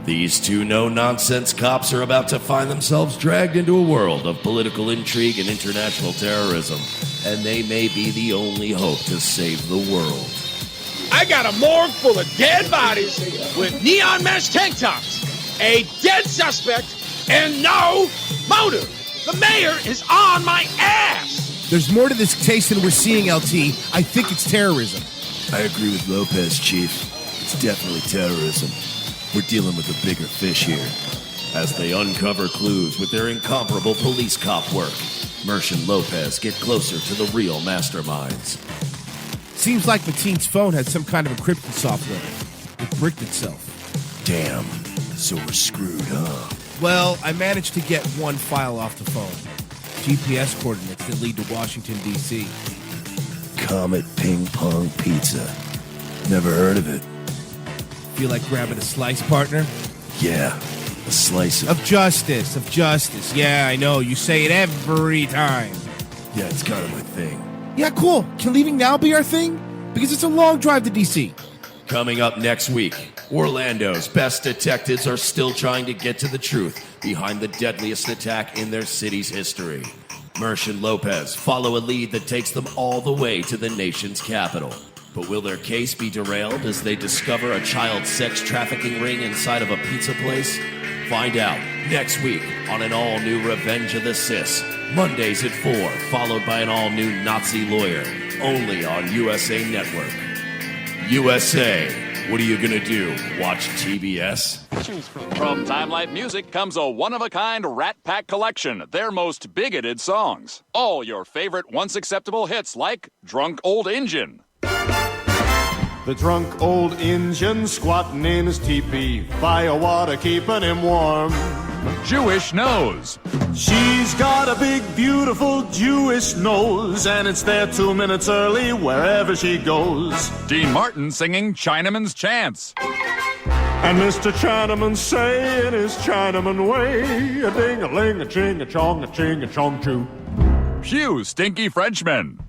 These 2 no-nonsense cops are about to find themselves dragged into a world of political intrigue and international terrorism, and they may be the only hope to save the world. I got a morgue full of dead bodies with neon mesh tank tops, a dead suspect, and no motive. The mayor is on my ass. There's more to this case than we're seeing, LT. I think it's terrorism. I agree with Lopez, Chief. It's definitely terrorism. We're dealing with a bigger fish here. As they uncover clues with their incomparable police cop work, Mersh and Lopez get closer to the real masterminds. Seems like Mateen's phone had some kind of encryption software. It bricked itself. Damn. So we're screwed, huh? Well, I managed to get one file off the phone. GPS coordinates that lead to Washington, D.C. Comet Ping Pong Pizza. Never heard of it. Feel like grabbing a slice, partner? Yeah, a slice of justice, of justice. Yeah, I know. You say it every time. Yeah, it's kind of my thing. Yeah, cool. Can leaving now be our thing? Because it's a long drive to D.C. Coming up next week, Orlando's best detectives are still trying to get to the truth behind the deadliest attack in their city's history. Mersh and Lopez follow a lead that takes them all the way to the nation's capital. But will their case be derailed as they discover a child sex trafficking ring inside of a pizza place? Find out next week on an all-new Revenge of the Sis. Mondays at 4, followed by an all-new Nazi lawyer. Only on USA Network. USA, what are you gonna do? Watch TBS? From Time Life Music comes a one-of-a-kind Rat Pack collection, their most bigoted songs. All your favorite once acceptable hits like Drunk Old Injun. The drunk old Injun squatting in his teepee, fire water keeping him warm. Jewish Nose. She's got a big, beautiful Jewish nose, and it's there 2 minutes early wherever she goes. Dean Martin singing Chinaman's Chants. And Mr. Chinaman saying his Chinaman way, a ding-a-ling, a ching-a-chong, a ching-a-chong too. Pew Stinky Frenchman.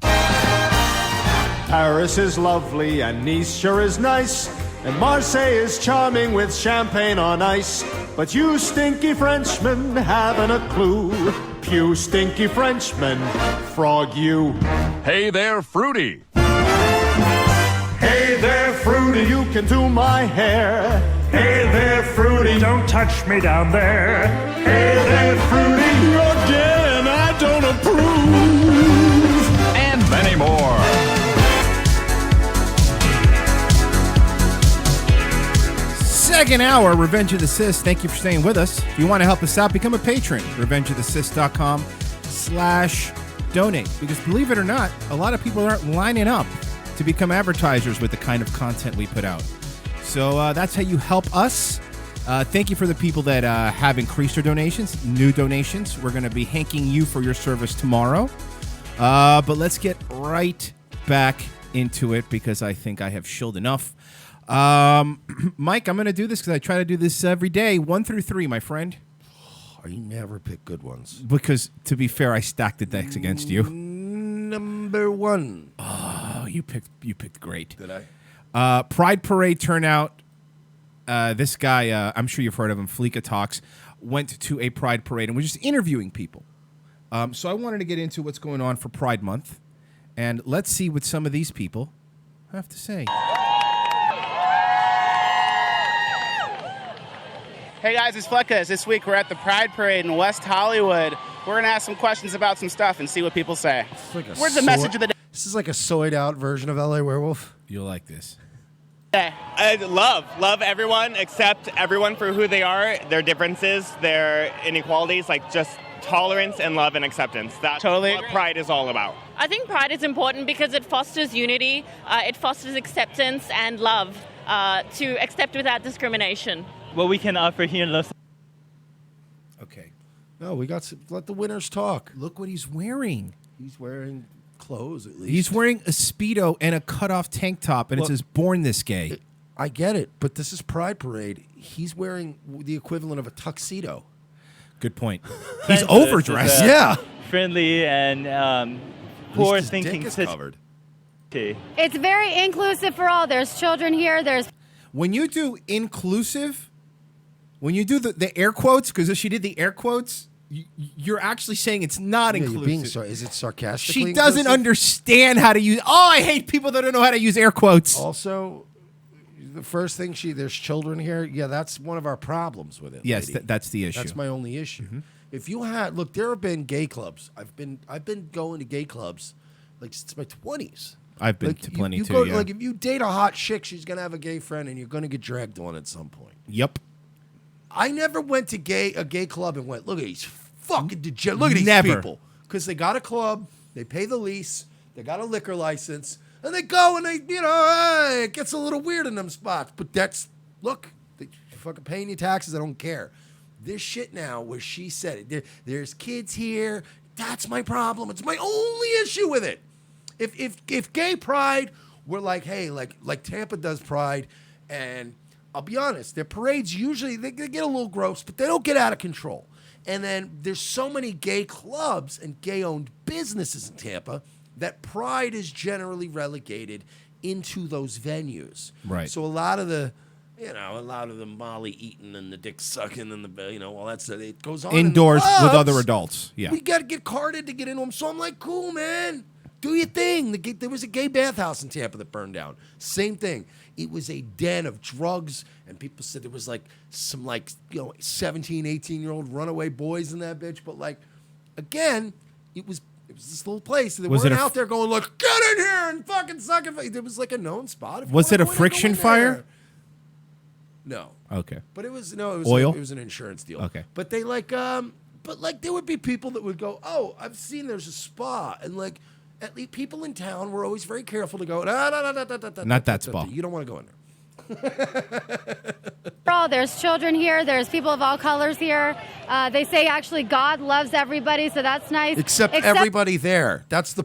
Paris is lovely and Nice sure is nice, and Marseille is charming with champagne on ice. But you stinky Frenchmen haven't a clue. Pew stinky Frenchman, frog you. Hey there, Fruity. Hey there, Fruity, you can do my hair. Hey there, Fruity, don't touch me down there. Hey there, Fruity, again, I don't approve. And many more. Second hour, Revenge of the Sis. Thank you for staying with us. If you want to help us out, become a patron. RevengeoftheSis.com/donate. Because believe it or not, a lot of people aren't lining up to become advertisers with the kind of content we put out. So that's how you help us. Thank you for the people that have increased their donations, new donations. We're going to be hanking you for your service tomorrow. But let's get right back into it because I think I have shilled enough. Mike, I'm going to do this because I try to do this every day, 1 through 3, my friend. I never pick good ones. Because, to be fair, I stacked the decks against you. Number 1. Oh, you picked great. Did I? Pride Parade turnout. This guy, I'm sure you've heard of him, Fleeka Talks, went to a Pride Parade and was just interviewing people. So I wanted to get into what's going on for Pride Month. And let's see what some of these people have to say. Hey guys, it's Fleckas. This week we're at the Pride Parade in West Hollywood. We're going to ask some questions about some stuff and see what people say. Where's the message of the day? This is like a soyed out version of LA Werewolf. You'll like this. I love everyone, except everyone for who they are, their differences, their inequalities, like just tolerance and love and acceptance. That's totally what Pride is all about. I think Pride is important because it fosters unity, it fosters acceptance and love to accept without discrimination. What we can offer here in Los Okay. No, we got to let the winners talk. Look what he's wearing. He's wearing clothes, at least. He's wearing a Speedo and a cutoff tank top, and it says, "Born this gay." I get it, but this is Pride Parade. He's wearing the equivalent of a tuxedo. Good point. He's overdressed. Yeah. friendly and forward-thinking covered. It's very inclusive for all. There's children here. There's When you do inclusive, when you do the air quotes, because she did the air quotes, you're actually saying it's not inclusive. Is it sarcastic? She doesn't understand how to use. Oh, I hate people that don't know how to use air quotes. Also, the first thing there's children here. Yeah, that's one of our problems with it. Yes, lady. that's the issue. That's my only issue. If you had there have been gay clubs. I've been going to gay clubs like since my 20s. I've been to plenty too. Yeah. Like if you date a hot chick, she's gonna have a gay friend, and you're gonna get dragged on at some point. Yep. I never went to a gay club and went, look at these fucking degenerates. Look at these people. Because they got a club, they pay the lease, they got a liquor license, and they go and it gets a little weird in them spots. But you're fucking paying your taxes, I don't care. This shit now, where she said it, there's kids here, that's my problem. It's my only issue with it. If gay pride were like, hey, like Tampa does pride, and I'll be honest, their parades usually they get a little gross, but they don't get out of control. And then there's so many gay clubs and gay-owned businesses in Tampa that pride is generally relegated into those venues. Right. So a lot of the You know, a lot of the Molly eating and the dick sucking and the Oh, all that stuff. It goes on Indoors in the with clubs. other adults. Yeah. We got to get carded to get into them. So I'm like, cool, man. Do your thing. There was a gay bathhouse in Tampa that burned down. Same thing. It was a den of drugs, and people said there was like some 17, 18-year-old runaway boys in that bitch. But like, again, it was this little place. They Was weren't it a out there going, look, get in here and fucking suck it. There was like a known spot. If you Was it wanna a go in, friction go in fire? there. No. Okay. But it was no, Oil? It was an insurance deal. Okay. But they but there would be people that would go, oh, I've seen there's a spa, and like at least people in town were always very careful to go, Not that spa. You don't want to go in there. There's children here. There's people of all colors here. They say actually God loves everybody, so that's nice. Except everybody there. That's the.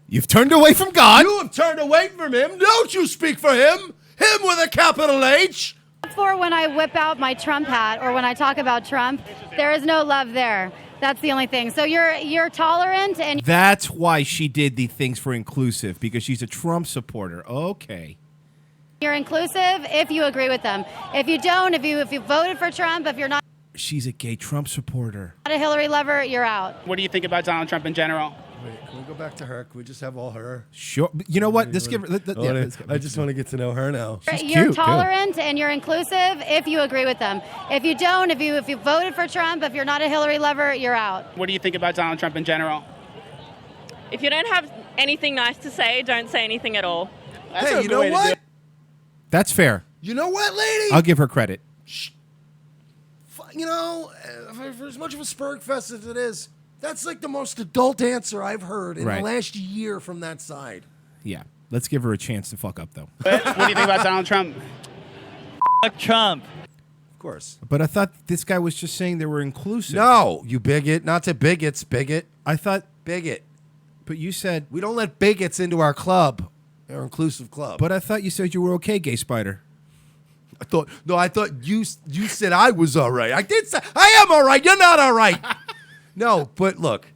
You've turned away from God. You have turned away from him. Don't you speak for him. Him with a capital H. For when I whip out my Trump hat or when I talk about Trump, there is no love there. That's the only thing. So you're tolerant and That's why she did the things for inclusive, because she's a Trump supporter. Okay. you're inclusive if you agree with them. If you don't, if you voted for Trump, if you're not She's a gay Trump supporter. a Hillary lover, you're out. What do you think about Donald Trump in general? Wait, can we go back to her? Can we just have all her? Sure. You know what? Let's give her. I just want to get to know her now. You're tolerant and you're inclusive if you agree with them. If you don't, if you voted for Trump, if you're not a Hillary lover, you're out. What do you think about Donald Trump in general? If you don't have anything nice to say, don't say anything at all. Hey, you know what? That's fair. You know what, lady? I'll give her credit. You know, for as much of a spurg fest as it is, that's like the most adult answer I've heard in Right. the last year from that side. Yeah. Let's give her a chance to fuck up, though. What do you think about Donald Trump? Fuck Trump. Of course. But I thought this guy was just saying they were inclusive. No, you bigot. Not to bigots, bigot. I thought bigot. But you said we don't let bigots into our club, our inclusive club. But I thought you said you were okay, Gay Spider. I thought you said I was all right. I did say I am all right. You're not all right. No, but look,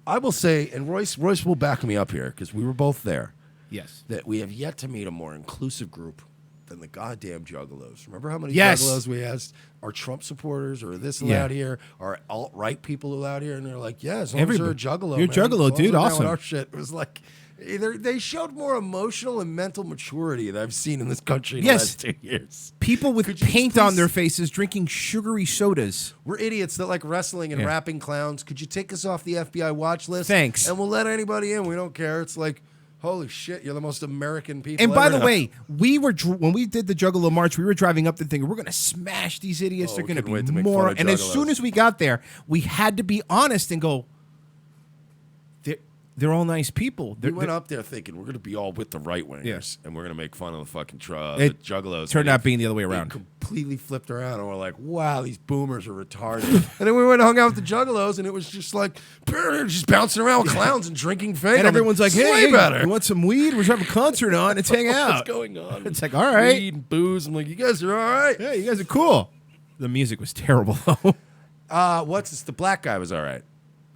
I will say, and Royce will back me up here because we were both there. Yes. That we have yet to meet a more inclusive group than the goddamn juggalos. Remember how many Yes. juggalos we asked? Are Trump supporters or this Yeah. allowed here? Are alt-right people allowed here? And they're like, yeah, as long as you're a juggalo. You're a man. juggalo, As long as dude. we're down with Awesome. Our shit. It was like, they showed more emotional and mental maturity that I've seen in this country in the last 2 years. People with paint on their faces drinking sugary sodas. We're idiots that like wrestling and Yeah. rapping clowns. Could you take us off the FBI watch list? Thanks. And we'll let anybody in. We don't care. It's like, holy shit, you're the most American people And by ever the now. way, we were when we did the Juggalo March, we were driving up the thing. We're going to smash these idiots. Oh, They're going to couldn't wait be to make fun more. of And as juggalos. soon as we got there, we had to be honest and go. They're all nice people. We went up there thinking we're going to be all with the right wingers and we're going to make fun of the fucking the It juggalos. turned And out being the other way they around. completely flipped around and we're like, wow, these boomers are retarded. And then we went and hung out with the juggalos and it was just like, just bouncing around with clowns and drinking fake. And everyone's like, "This is hey, way better." you want some weed? We're having a concert on. Let's hang out. What's going on? It's like, all right. Weed and booze. I'm like, you guys are all right. Yeah, you guys are cool. The music was terrible, though. What's this? The black guy was all right.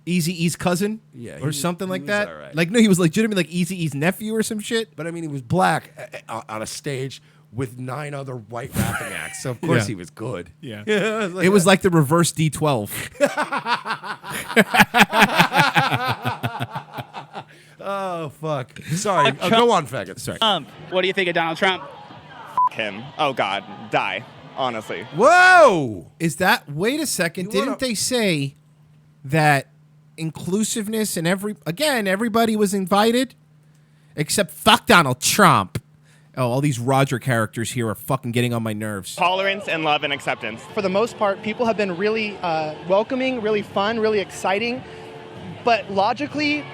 Eazy-E's cousin? Yeah, Or he- something he like was that? all right. Like, no, he was legitimately like Eazy-E's nephew or some shit? But I mean, he was black on a stage with 9 other white rapping acts. So, of course, Yeah. he was good. Yeah. It It was like the reverse D12. Oh, fuck. Sorry. Go on, faggot. Sorry. What do you think of Donald Trump? Him. Oh, God. Die. Honestly. Whoa! Is that, wait a second, didn't they say that inclusiveness and everybody was invited? Except fuck Donald Trump. Oh, all these Roger characters here are fucking getting on my nerves. Tolerance and love and acceptance. For the most part, people have been really welcoming, really fun, really exciting. But logically,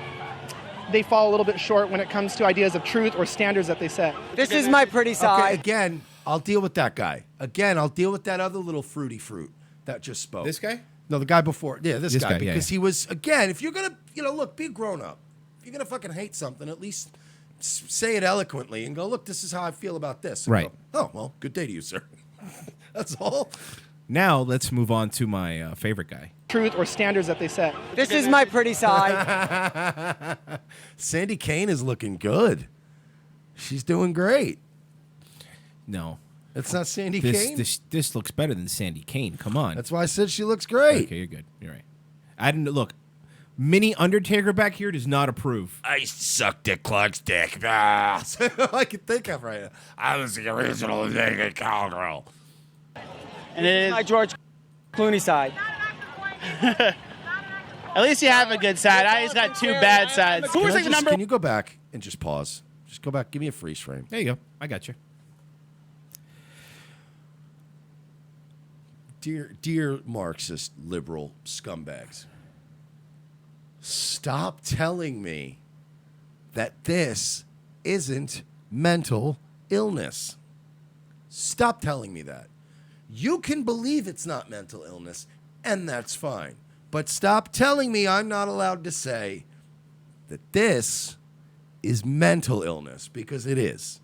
they fall a little bit short when it comes to ideas of truth or standards that they set. This is my pretty side. Okay, again, I'll deal with that guy. Again, I'll deal with that other little fruity fruit that just spoke. This guy? No, the guy before. Yeah, this guy. yeah, Because yeah. he was, again, if you're going to, look, be a grown up. If you're going to fucking hate something, at least say it eloquently and go, look, this is how I feel about this. And Right. go, oh, well, good day to you, sir. That's all. Now let's move on to my favorite guy. Truth or standards that they set. This is my pretty side. Sandy Kane is looking good. She's doing great. No. It's not Sandy this, Kane? This looks better than Sandy Kane. Come on. That's why I said she looks great. Okay, you're good. You're right. I didn't look. Mini Undertaker back here does not approve. I used to suck Dick Clark's dick. That's all I can think of right now. I was the original naked cowgirl. And it is my George Clooney side. At least you have a good side. I just got two bad sides. Who was like the number? Can you go back and just pause? Just go back. Give me a freeze frame. There you go. I got you. Dear Marxist liberal scumbags, stop telling me that this isn't mental illness. Stop telling me that. You can believe it's not mental illness, and that's fine. But stop telling me I'm not allowed to say that this is mental illness, because it is.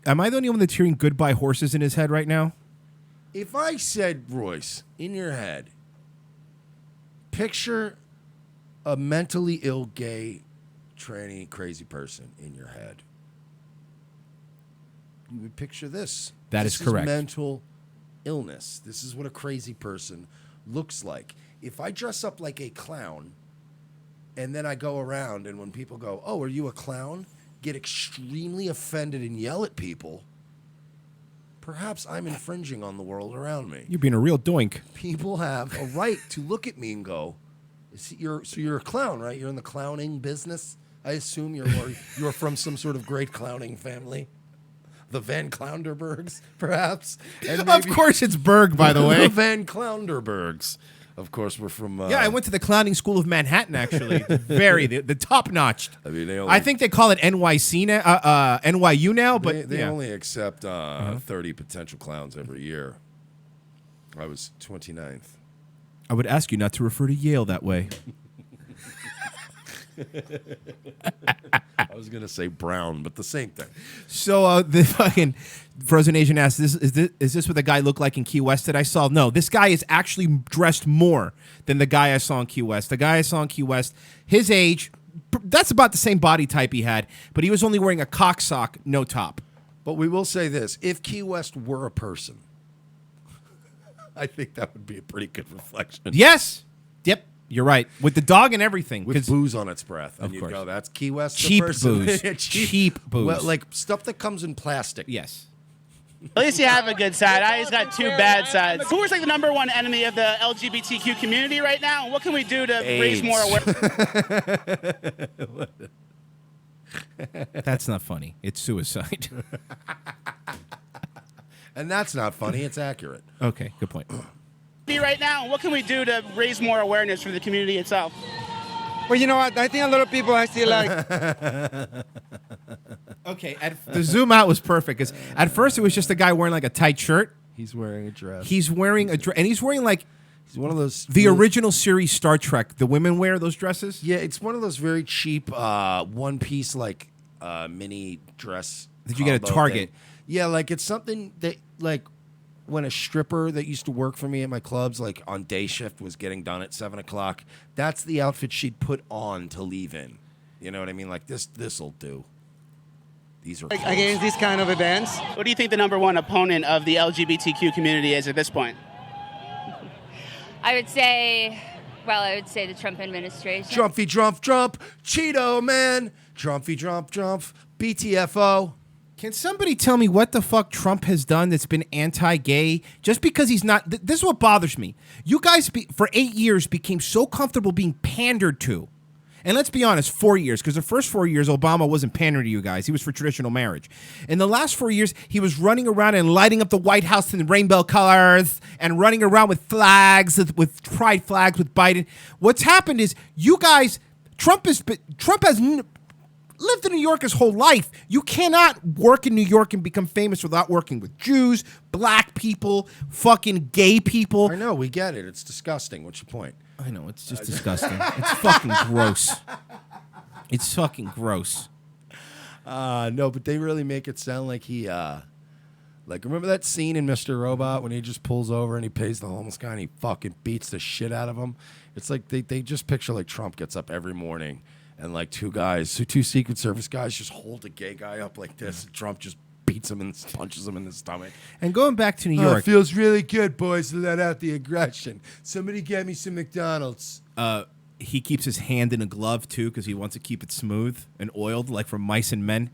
Am I the only one that's hearing goodbye horses in his head right now? If I said, Royce, in your head, picture a mentally ill, gay, tranny, crazy person in your head, you would picture this. That is correct. Mental illness. This is what a crazy person looks like. If I dress up like a clown and then I go around and when people go, oh, are you a clown? Get extremely offended and yell at people, perhaps I'm infringing on the world around me. You're being a real doink. People have a right to look at me and go, so you're a clown, right? You're in the clowning business. I assume you're from some sort of great clowning family. The Van Clounderbergs, perhaps. And of course it's Berg, by the way. The Van Clounderbergs. Of course, we're from... yeah, I went to the clowning school of Manhattan, actually. the top-notched. I mean, I think they call it NYC now, NYU now, but They yeah. only accept 30 potential clowns every year. I was 29th. I would ask you not to refer to Yale that way. I was going to say Brown, but the same thing. So the fucking Frozen Asian asks, is this what the guy looked like in Key West that I saw? No, this guy is actually dressed more than the guy I saw in Key West. The guy I saw in Key West, his age, that's about the same body type he had, but he was only wearing a cock sock, no top. But we will say this. If Key West were a person, I think that would be a pretty good reflection. Yes. Yep. You're right. With the dog and everything. With booze on its breath. And Of you course. go, that's Key West. the Cheap person. booze. Cheap booze. Well, like stuff that comes in plastic. Yes. At least you have a good side. I just got two bad sides. Who is like the number one enemy of the LGBTQ community right now? And what can we do to raise more awareness? That's not funny. It's suicide. And that's not funny. It's accurate. Okay, good point. Right now, what can we do to raise more awareness for the community itself? Well, you know what? I think a lot of people are still like. Okay, the zoom out was perfect because at first it was just a guy wearing like a tight shirt. He's wearing a dress. He's wearing a dress, and he's wearing like he's one of those the original series Star Trek. The women wear those dresses. Yeah, it's one of those very cheap one piece like mini dress. Did you get at combo Target? thing. Yeah, like it's something that like when a stripper that used to work for me at my clubs, like on day shift, was getting done at 7 o'clock. That's the outfit she'd put on to leave in. You know what I mean? Like this'll do. These are Against these kind of events. What do you think the number one opponent of the LGBTQ community is at this point? I would say the Trump administration. Drumpy Drump, Cheeto man, Drumpy Drump, BTFO. Can somebody tell me what the fuck Trump has done that's been anti-gay? Just because he's not... This is what bothers me. You guys, for 8 years, became so comfortable being pandered to. And let's be honest, 4 years, because the first 4 years, Obama wasn't pandering to you guys. He was for traditional marriage. In the last 4 years, he was running around and lighting up the White House in rainbow colors and running around with flags, with pride flags, with Biden. What's happened is you guys... Trump has lived in New York his whole life. You cannot work in New York and become famous without working with Jews, black people, fucking gay people. I know, we get it. It's disgusting. What's your point? I know, it's just disgusting. It's fucking gross. It's fucking gross. No, but they really make it sound like he, like, remember that scene in Mr. Robot when he just pulls over and he pays the homeless guy and he fucking beats the shit out of him? It's like they just picture like Trump gets up every morning and like two Secret Service guys just hold a gay guy up like this and Trump just beats him and punches him in the stomach. And going back to New Oh, it York, feels really good, boys, to let out the aggression. Somebody get me some McDonald's. he keeps his hand in a glove too because he wants to keep it smooth and oiled, like from Mice and Men.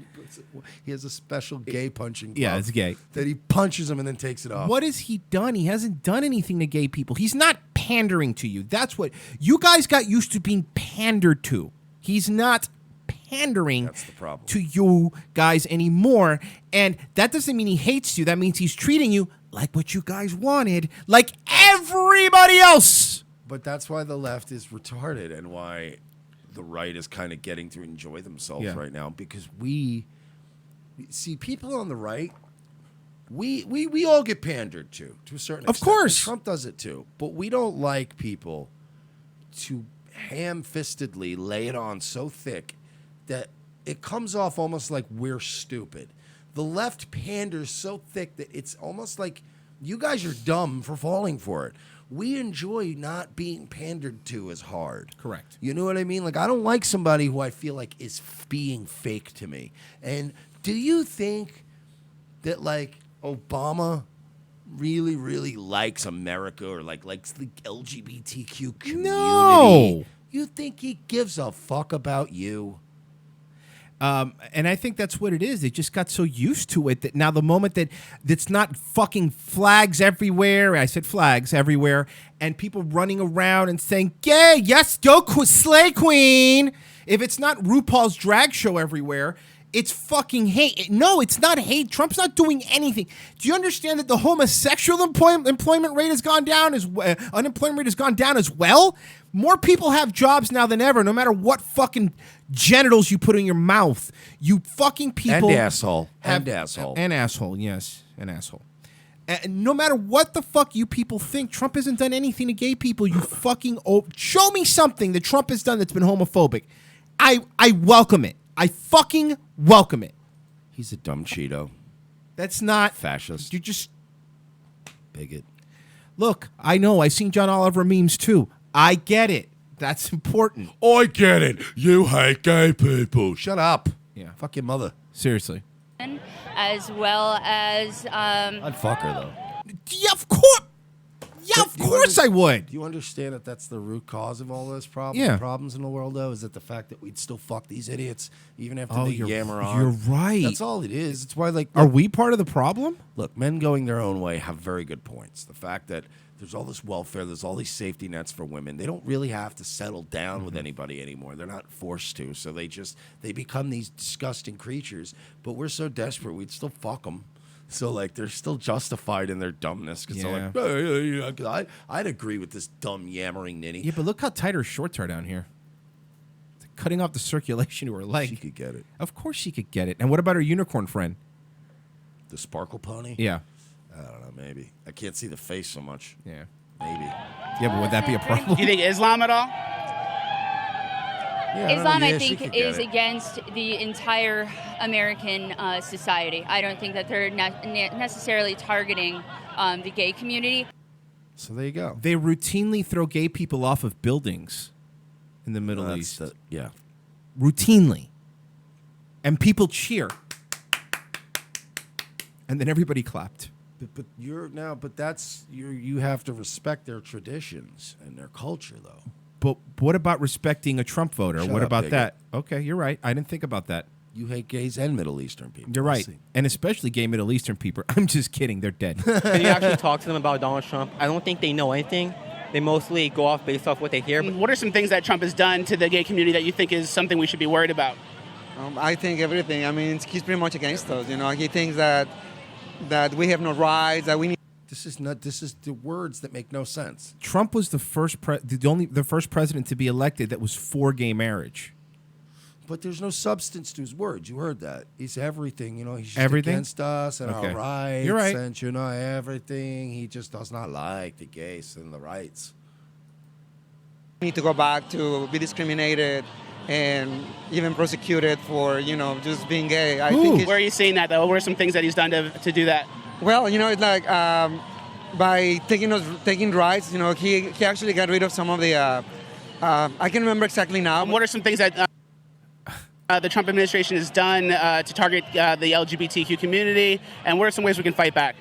He has a special gay punching glove. Yeah, it's gay. That he punches him and then takes it off. What has he done? He hasn't done anything to gay people. He's not pandering to you. That's what you guys got used to being pandered to. He's not pandering to you guys anymore. And that doesn't mean he hates you. That means he's treating you like what you guys wanted, like everybody else. But that's why the left is retarded and why the right is kind of getting to enjoy themselves right now, because we see people on the right. We all get pandered to a certain extent. Of course. And Trump does it too. But we don't like people to ham-fistedly lay it on so thick that it comes off almost like we're stupid. The left panders so thick that it's almost like you guys are dumb for falling for it. We enjoy not being pandered to as hard. Correct. You know what I mean? Like, I don't like somebody who I feel like is being fake to me. And do you think that, like, Obama really, really likes America or, like, likes the LGBTQ community? No. You think he gives a fuck about you? And I think that's what it is. They just got so used to it that now the moment that it's not fucking flags everywhere, I said flags everywhere, and people running around and saying, gay, yes, go slay queen. If it's not RuPaul's drag show everywhere, it's fucking hate. No, it's not hate. Trump's not doing anything. Do you understand that the homosexual employment rate has gone down, unemployment rate has gone down as well? More people have jobs now than ever, no matter what fucking genitals you put in your mouth. You fucking people. And asshole. And asshole. And asshole, yes. And asshole. And no matter what the fuck you people think, Trump hasn't done anything to gay people. You fucking. Show me something that Trump has done that's been homophobic. I welcome it. I fucking welcome it. He's a dumb Cheeto. That's not. Fascist. You just. Bigot. Look, I know. I've seen John Oliver memes too. I get it. That's important. I get it. You hate gay people. Shut up. Yeah. Fuck your mother. Seriously. As well as I'd fuck her though. Yeah, of course. Yeah, of course I would. Do you understand that that's the root cause of all those Yeah. problems in the world, though? Is that the fact that we'd still fuck these idiots even after Oh, they you're- yammer on? you're right. That's all it is. It's why, like, Are we part of the problem? look, men going their own way have very good points. The fact that there's all this welfare, there's all these safety nets for women. They don't really have to settle down with anybody anymore. They're not forced to. So they become these disgusting creatures. But we're so desperate, we'd still fuck them. So, like, they're still justified in their dumbness. Because they're like, I'd agree with this dumb yammering ninny. Yeah, but look how tight her shorts are down here. It's cutting off the circulation to her leg. She could get it. Of course she could get it. And what about her unicorn friend? The sparkle pony? Yeah. I don't know, maybe. I can't see the face so much. Yeah. Maybe. Yeah, but would that be a problem? Do you think Islam at all? Yeah, Islam, yeah, I she think, could get is it. against the entire American society. I don't think that they're necessarily targeting the gay community. So there you go. They routinely throw gay people off of buildings in the Middle That's East. Yeah. Routinely. And people cheer. And then everybody clapped. But that's you have to respect their traditions and their culture, though. But what about respecting a Trump voter? Shut What up, about bigot. that? Okay, you're right. I didn't think about that. You hate gays and Middle Eastern people. You're I right. see. And especially gay Middle Eastern people. I'm just kidding. They're dead. Can you actually talk to them about Donald Trump? I don't think they know anything. They mostly go off based off what they hear. What are some things that Trump has done to the gay community that you think is something we should be worried about? I think everything. I mean, he's pretty much against us. You know, he thinks that we have no rights. That we need. This is the words that make no sense. Trump was the first president to be elected that was for gay marriage. But there's no substance to his words. You heard that. He's everything. You know, he's just Everything? against us and Okay. our rights. You're right. And, you know, everything. He just does not like the gays and the rights. We need to go back to be discriminated and even prosecuted for, you know, just being gay. I think Where are you seeing that, though? What are some things that he's done to do that? Well, you know, it's like by taking rights, you know, he actually got rid of some of the. I can't remember exactly now. What are some things that? The Trump administration has done to target the LGBTQ community, and what are some ways we can fight back?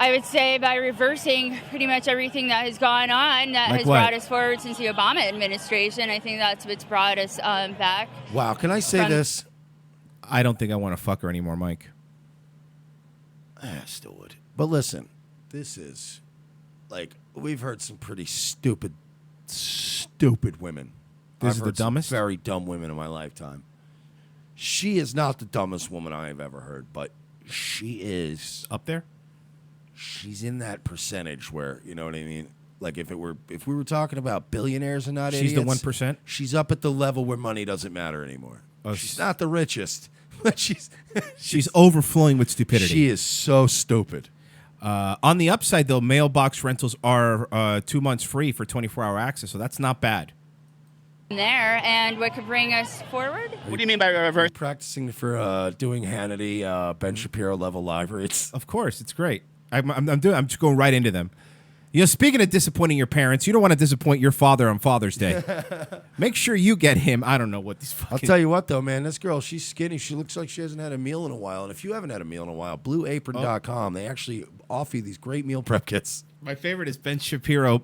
I would say by reversing pretty much everything that has gone on that Like has what? brought us forward since the Obama administration. I think that's what's brought us back. Wow, can I say From- this? I don't think I want to fuck her anymore, Mike. I still would. But listen, this is like we've heard some pretty stupid women. This I've is the heard some dumbest? very dumb women in my lifetime. She is not the dumbest woman I have ever heard, but she is up there. She's in that percentage where, you know what I mean? Like if we were talking about billionaires and not She's the idiots, 1%? She's up at the level where money doesn't matter anymore. Oh, she's not the richest, but She's overflowing with stupidity. She is so stupid. On the upside, though, mailbox rentals are 2 months free for 24-hour access, so that's not bad. There, and what could bring us forward? What do you mean by reverse? Practicing for doing Hannity, Ben Shapiro level live reads. Of course, it's great. I'm just going right into them. You know, speaking of disappointing your parents, you don't want to disappoint your father on Father's Day. Make sure you get him. I don't know what these fucking... I'll tell you what, though, man. This girl, she's skinny. She looks like she hasn't had a meal in a while. And if you haven't had a meal in a while, blueapron.com, they actually offer you these great meal prep kits. My favorite is Ben Shapiro.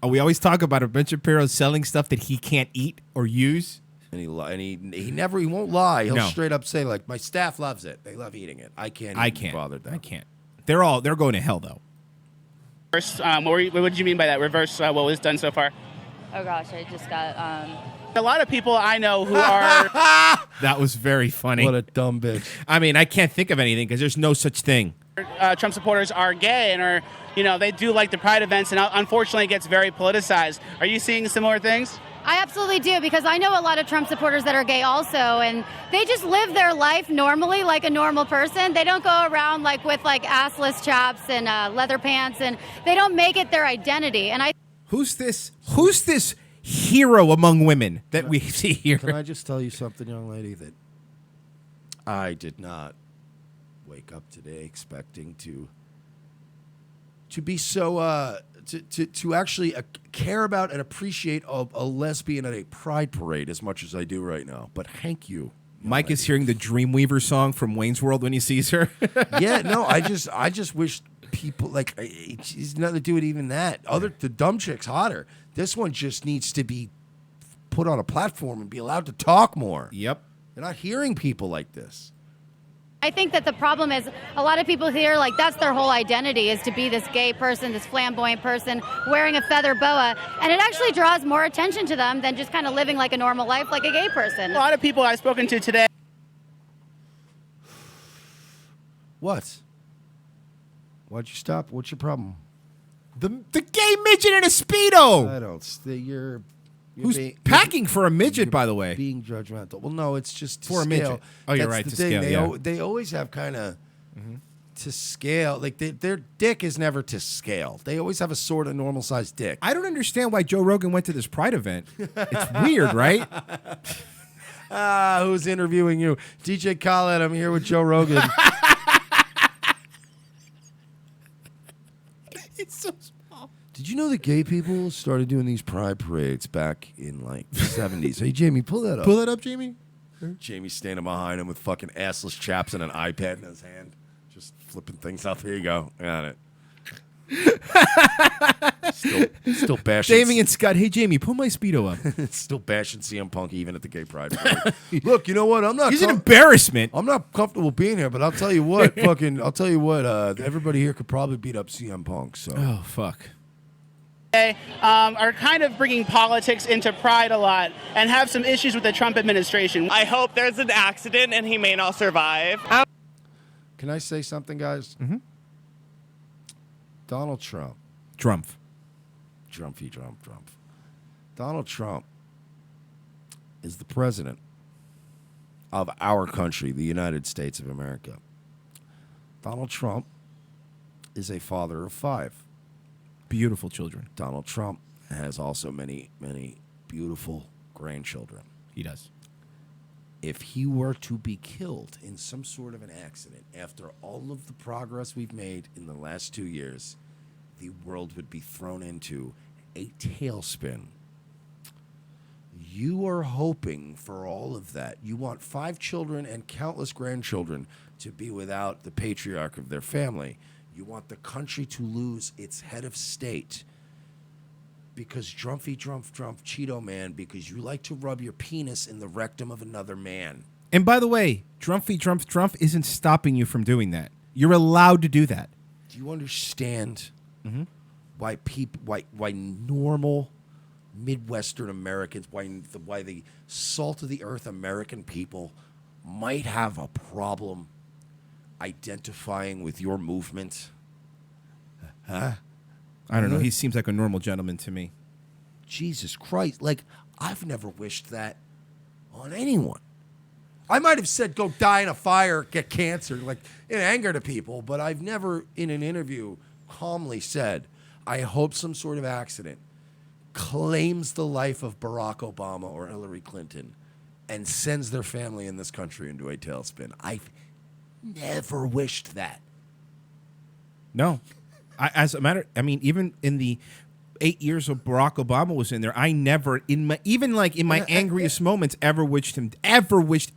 We always talk about it. Ben Shapiro selling stuff that he can't eat or use. And he won't lie. He'll No. straight up say, like, my staff loves it. They love eating it. I can't be bothered though. I can't. They're going to hell, though. What did you mean by that? Reverse what was done so far? Oh gosh, I just got. A lot of people I know who are. That was very funny. What a dumb bitch. I mean, I can't think of anything because there's no such thing. Trump supporters are gay and are, they do like the Pride events, and unfortunately it gets very politicized. Are you seeing similar things? I absolutely do, because I know a lot of Trump supporters that are gay also, and they just live their life normally like a normal person. They don't go around with assless chaps and leather pants, and they don't make it their identity. And Who's this hero among women that we see here? Can I just tell you something, young lady, that I did not wake up today expecting to be so to actually care about and appreciate a lesbian at a pride parade as much as I do right now. But thank you. Mike is hearing the Dreamweaver song from Wayne's World when he sees her. Yeah, no, I just wish people it's nothing to do with even that. The dumb chick's hotter. This one just needs to be put on a platform and be allowed to talk more. Yep. They're not hearing people like this. I think that the problem is a lot of people here, that's their whole identity, is to be this gay person, this flamboyant person wearing a feather boa. And it actually draws more attention to them than just kind of living like a normal life like a gay person. A lot of people I've spoken to today. What? Why'd you stop? What's your problem? The gay midget in a Speedo. I don't. You're Who's packing for a midget, by the way? Being judgmental. Well, no, it's just to For a scale. midget. Oh, you're That's right, the to thing. scale, They always have kind of to scale. Like their dick is never to scale. They always have a sort of normal sized dick. I don't understand why Joe Rogan went to this Pride event. It's weird, right? Who's interviewing you? DJ Khaled, I'm here with Joe Rogan. It's so small. Did you know that gay people started doing these pride parades back in the 70s? Hey, Jamie, pull that up. Pull that up, Jamie. Jamie's standing behind him with fucking assless chaps and an iPad in his hand. Just flipping things up. Here you go. Got it. Still bashing. Jamie and Scott, hey, Jamie, pull my Speedo up. Still bashing CM Punk even at the gay pride parade. Look, you know what? He's an embarrassment. I'm not comfortable being here, but I'll tell you what. Everybody here could probably beat up CM Punk. So. Oh, fuck. Are kind of bringing politics into Pride a lot and have some issues with the Trump administration. I hope there's an accident and he may not survive. Can I say something, guys? Mm-hmm. Donald Trump. Trumpy Trump. Donald Trump is the president of our country, the United States of America. Donald Trump is a father of 5. Beautiful children. Donald Trump has also many, many beautiful grandchildren. He does. If he were to be killed in some sort of an accident, after all of the progress we've made in the last 2 years, the world would be thrown into a tailspin. You are hoping for all of that. You want 5 children and countless grandchildren to be without the patriarch of their family. You want the country to lose its head of state because drumpy Cheeto man, because you like to rub your penis in the rectum of another man. And by the way, Drumpf isn't stopping you from doing that. You're allowed to do that. Do you understand why normal Midwestern Americans, why the salt of the earth American people might have a problem identifying with your movement? Huh? I don't know. He seems like a normal gentleman to me. Jesus Christ. Like, I've never wished that on anyone. I might have said go die in a fire, get cancer, like in anger to people, but I've never in an interview calmly said, I hope some sort of accident claims the life of Barack Obama or Hillary Clinton and sends their family in this country into a tailspin. I've never wished that. No. Even in the 8 years of Barack Obama was in there, I never, in my angriest moments, ever wished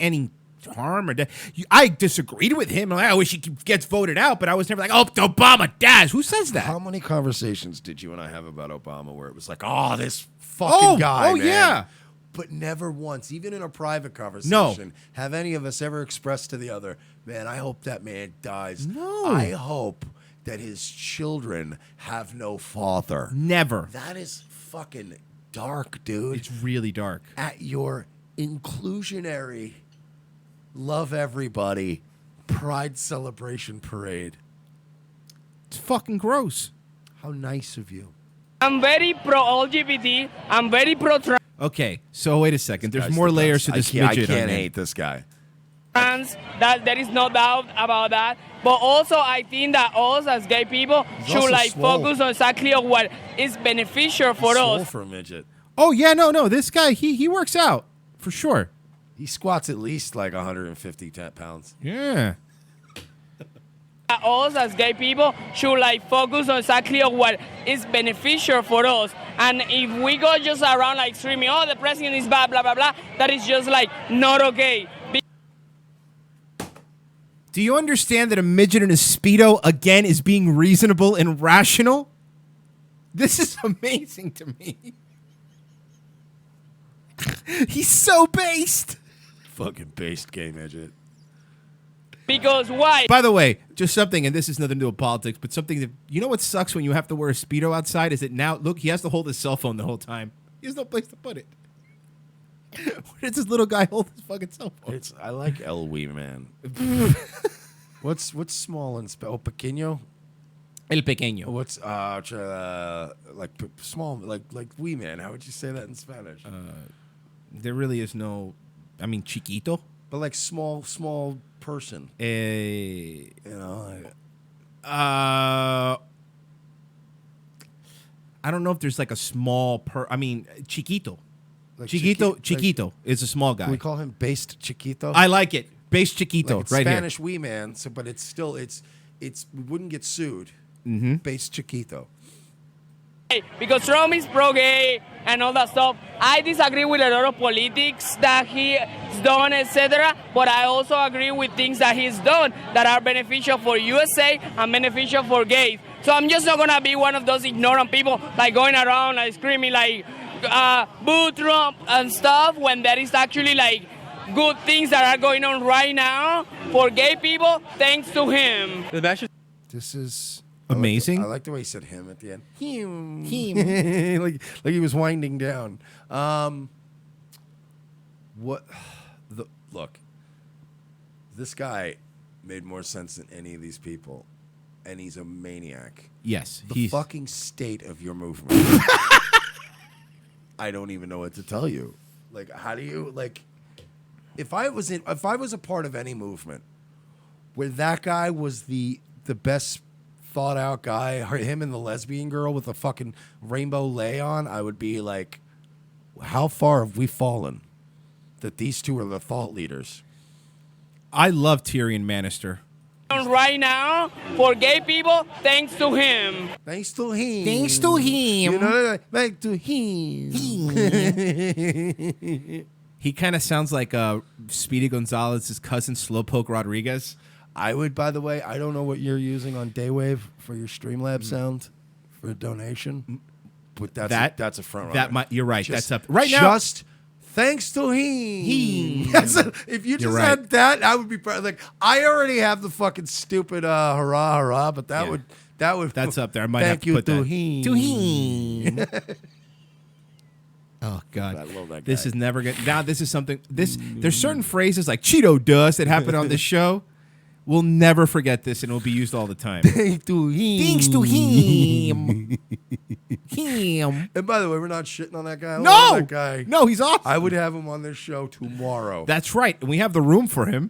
any harm or death. I disagreed with him. I wish he gets voted out, but I was never like, oh, Obama dies. Who says that? How many conversations did you and I have about Obama where it was like, oh, this fucking guy, man. Yeah. But never once, even in a private conversation, have any of us ever expressed to the other, man, I hope that man dies. No. I hope that his children have no father. Never. That is fucking dark, dude. It's really dark. At your inclusionary, love everybody, pride celebration parade. It's fucking gross. How nice of you. I'm very pro-LGBT. I'm very pro-trans. Okay, so wait a second. There's more layers to this midget. I can't hate this guy. That there is no doubt about that. But also, I think that us as gay people should focus on exactly on what is beneficial for us. For a midget. Oh yeah, no. This guy, he works out for sure. He squats at least like 150 pounds. Yeah. Us as gay people should focus on exactly on what is beneficial for us. And if we go just around screaming, oh, the president is bad, blah, blah, blah, that is just not okay. Do you understand that a midget in a Speedo, again, is being reasonable and rational? This is amazing to me. He's so based. Fucking based gay midget. Because why? By the way, just something, and this is nothing to do with politics, but something that, you know what sucks when you have to wear a Speedo outside is that now, look, he has to hold his cell phone the whole time. He has no place to put it. Where does this little guy hold his fucking cell phone? I like El Wee Man. What's small in Spanish? Oh, pequeño? El pequeño. What's small, like Wee Man? How would you say that in Spanish? There really is no, chiquito. But like small person. I don't know if there's a small chiquito. Like Chiquito is a small guy. Can we call him based Chiquito? I like it. Based Chiquito, like right Spanish here. Wee Man, but it's still we wouldn't get sued. Mm-hmm. Based Chiquito. Because Trump is pro-gay and all that stuff. I disagree with a lot of politics that he's done, etc. But I also agree with things that he's done that are beneficial for USA and beneficial for gays. So I'm just not gonna be one of those ignorant people going around screaming boo Trump and stuff when there is actually good things that are going on right now for gay people thanks to him. This is amazing. I like the way he said him at the end. Him. like he was winding down. Look, this guy made more sense than any of these people, and he's a maniac. Yes, the fucking state of your movement. I don't even know what to tell you. How do you If I was a part of any movement where that guy was the best thought out guy, him and the lesbian girl with the fucking rainbow lei on, I would be like, how far have we fallen that these two are the thought leaders? I love Tyrion Lannister. right now for gay people, thanks to him. Thanks to him. Thanks to him. You know, thanks to him. He kind of sounds like Speedy Gonzalez's cousin, Slowpoke Rodriguez. I would, by the way, I don't know what you're using on Daywave for your Streamlabs sound for a donation, but that's a front runner. You're right. Just, that's up right now. Just thanks to him. If you just had that, I would be proud. Like I already have the fucking stupid hurrah hurrah, but that would that's up there. I might have to put that. To him. Oh God! I love that guy. This is never good. Now this is something. There's certain phrases like Cheeto dust that happen on this show. We'll never forget this, and it'll be used all the time. Thanks to him. Thanks to him. Him. And by the way, we're not shitting on that guy. I No! love that guy. No, he's awesome. I would have him on this show tomorrow. That's right, and we have the room for him.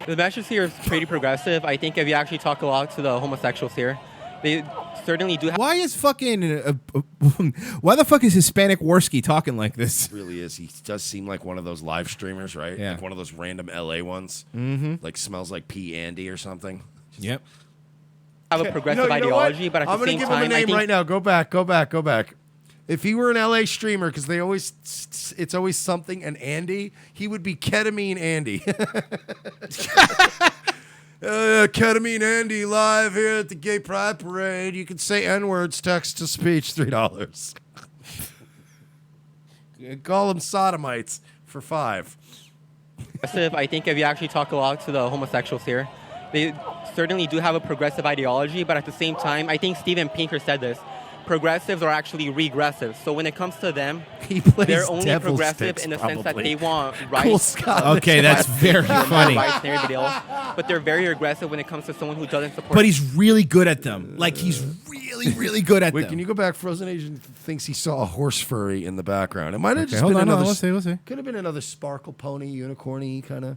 The message here is pretty progressive. I think if you actually talk a lot to the homosexuals here, they certainly do have... Why is fucking... why the fuck is Hispanic Worski talking like this? He really is. He does seem like one of those live streamers, right? Yeah. Like one of those random LA ones. Mm-hmm. Like smells like P. Andy or something. Yep. have a progressive ideology, but at the same time, I'm gonna give him a name right now. Go back. If he were an LA streamer, because it's always something, and Andy, he would be Ketamine Andy. Ketamine Andy live here at the Gay Pride Parade. You can say N-words, text to speech, $3. Call them sodomites for $5. I think if you actually talk a lot to the homosexuals here, they certainly do have a progressive ideology, but at the same time, I think Steven Pinker said this, progressives are actually regressive. So when it comes to them, they're only progressive in the sense that they want rights. Okay, that's very funny. Rights and everybody else, but they're very aggressive when it comes to someone who doesn't support. But he's really good at them. Like he's really good at Wait, them. can you go back? Frozen Asian thinks he saw a horse furry in the background. It might have just hold been on, another. let's see. Could have been another sparkle pony, unicorny kind of.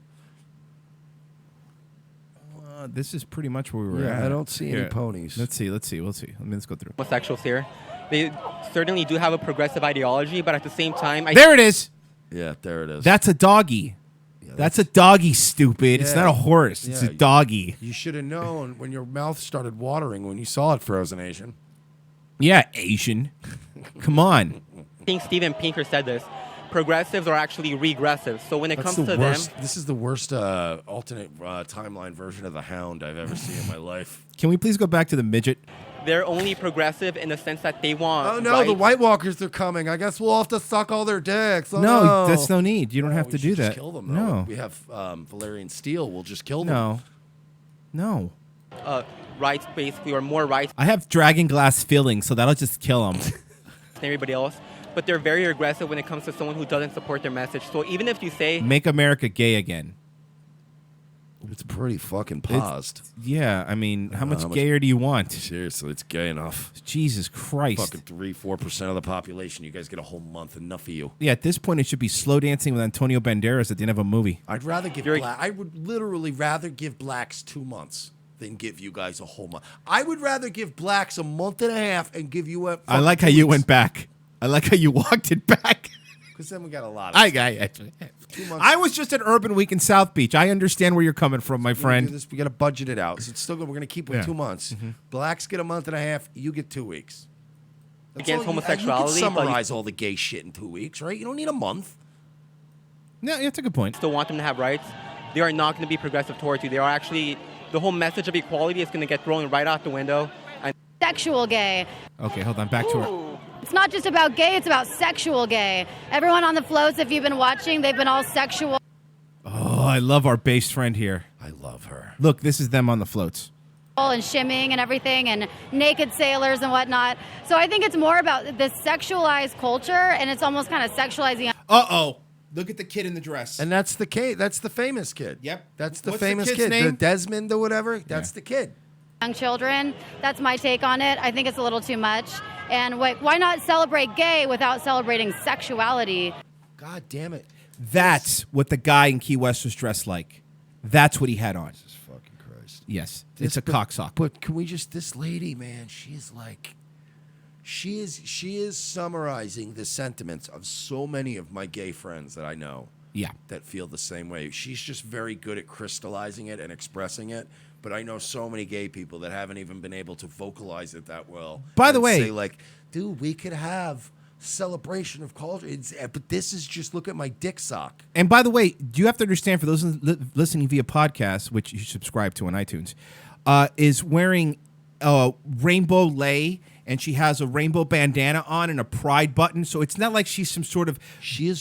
This is pretty much where we were Yeah, at. I don't see any ponies. Let's see. We'll see. Let's go through. Homosexuals here, they certainly do have a progressive ideology, but at the same time, There it is. Yeah, there it is. That's a doggy. That's a doggy, stupid. It's Yeah. not a horse. It's Yeah, a doggy. You should have known when your mouth started watering when you saw it, Frozen Asian. Yeah, Asian. Come on. I think Steven Pinker said this. Progressives are actually regressive. So when it comes to them, this is the worst alternate timeline version of the Hound I've ever seen in my life. Can we please go back to the midget? they're only progressive in the sense that they want. Oh no, rights. the White Walkers are coming. I guess we'll have to suck all their dicks. Oh, No, that's no need. You don't have to do Just that. kill them. Though. No. We have Valerian Steel. We'll just kill them. No. Rights, basically, or more rights I have dragon glass feelings, so that'll just kill them. than everybody else. But they're very aggressive when it comes to someone who doesn't support their message. So even if you say, Make America gay again. It's pretty fucking paused. Yeah, I mean, how much how much- gayer do you want? Seriously, it's gay enough. Jesus Christ. Fucking 3-4% of the population. You guys get a whole month. Enough of you. Yeah, at this point, it should be slow dancing with Antonio Banderas at the end of a movie. I'd rather give I would literally rather give blacks 2 months than give you guys a whole month. I would rather give blacks a month and a half and give you a. I like how you went back. I like how you walked it back. Because then we got a lot of. I 2 months. I was just at Urban Week in South Beach. I understand where you're coming from, my friend. We got to budget it out. So it's still good. We're going to keep with Yeah. 2 months. Blacks get a month and a half. You get 2 weeks. That's Against all you- homosexuality, You can but you- summarize all the gay shit in 2 weeks, right? You don't need a month. No, that's a good point. still want them to have rights, they are not going to be progressive towards you. They are actually, the whole message of equality is going to get thrown right out the window. And Sexual gay. Okay, hold on. Back to her. It's not just about gay, it's about sexual gay. Everyone on the floats, if you've been watching, they've been all sexual. Oh, I love our base friend here. I love her. Look, this is them on the floats. And shimming and everything and naked sailors and whatnot. So I think it's more about this sexualized culture and it's almost kind of sexualizing. Uh-oh. Look at the kid in the dress. And that's the kid. That's the famous kid. Yep. That's the What's the famous kid's kid. The name? Desmond or whatever. That's the kid. Young children. That's my take on it. I think it's a little too much. And why not celebrate gay without celebrating sexuality? God damn it. That's what the guy in Key West was dressed like. That's what he had on. Jesus fucking Christ. Yes. It's a cocksock. But can we just, this lady, man, she's like, she is summarizing the sentiments of so many of my gay friends that I know. that feel the same way. She's just very good at crystallizing it and expressing it. But I know so many gay people that haven't even been able to vocalize it that well. By the way, say like, dude, we could have celebration of culture. But this is just look at my dick sock. And by the way, you have to understand, for those listening via podcast, which you subscribe to on iTunes, is wearing a rainbow lei, and she has a rainbow bandana on and a pride button. So it's not like she's some sort of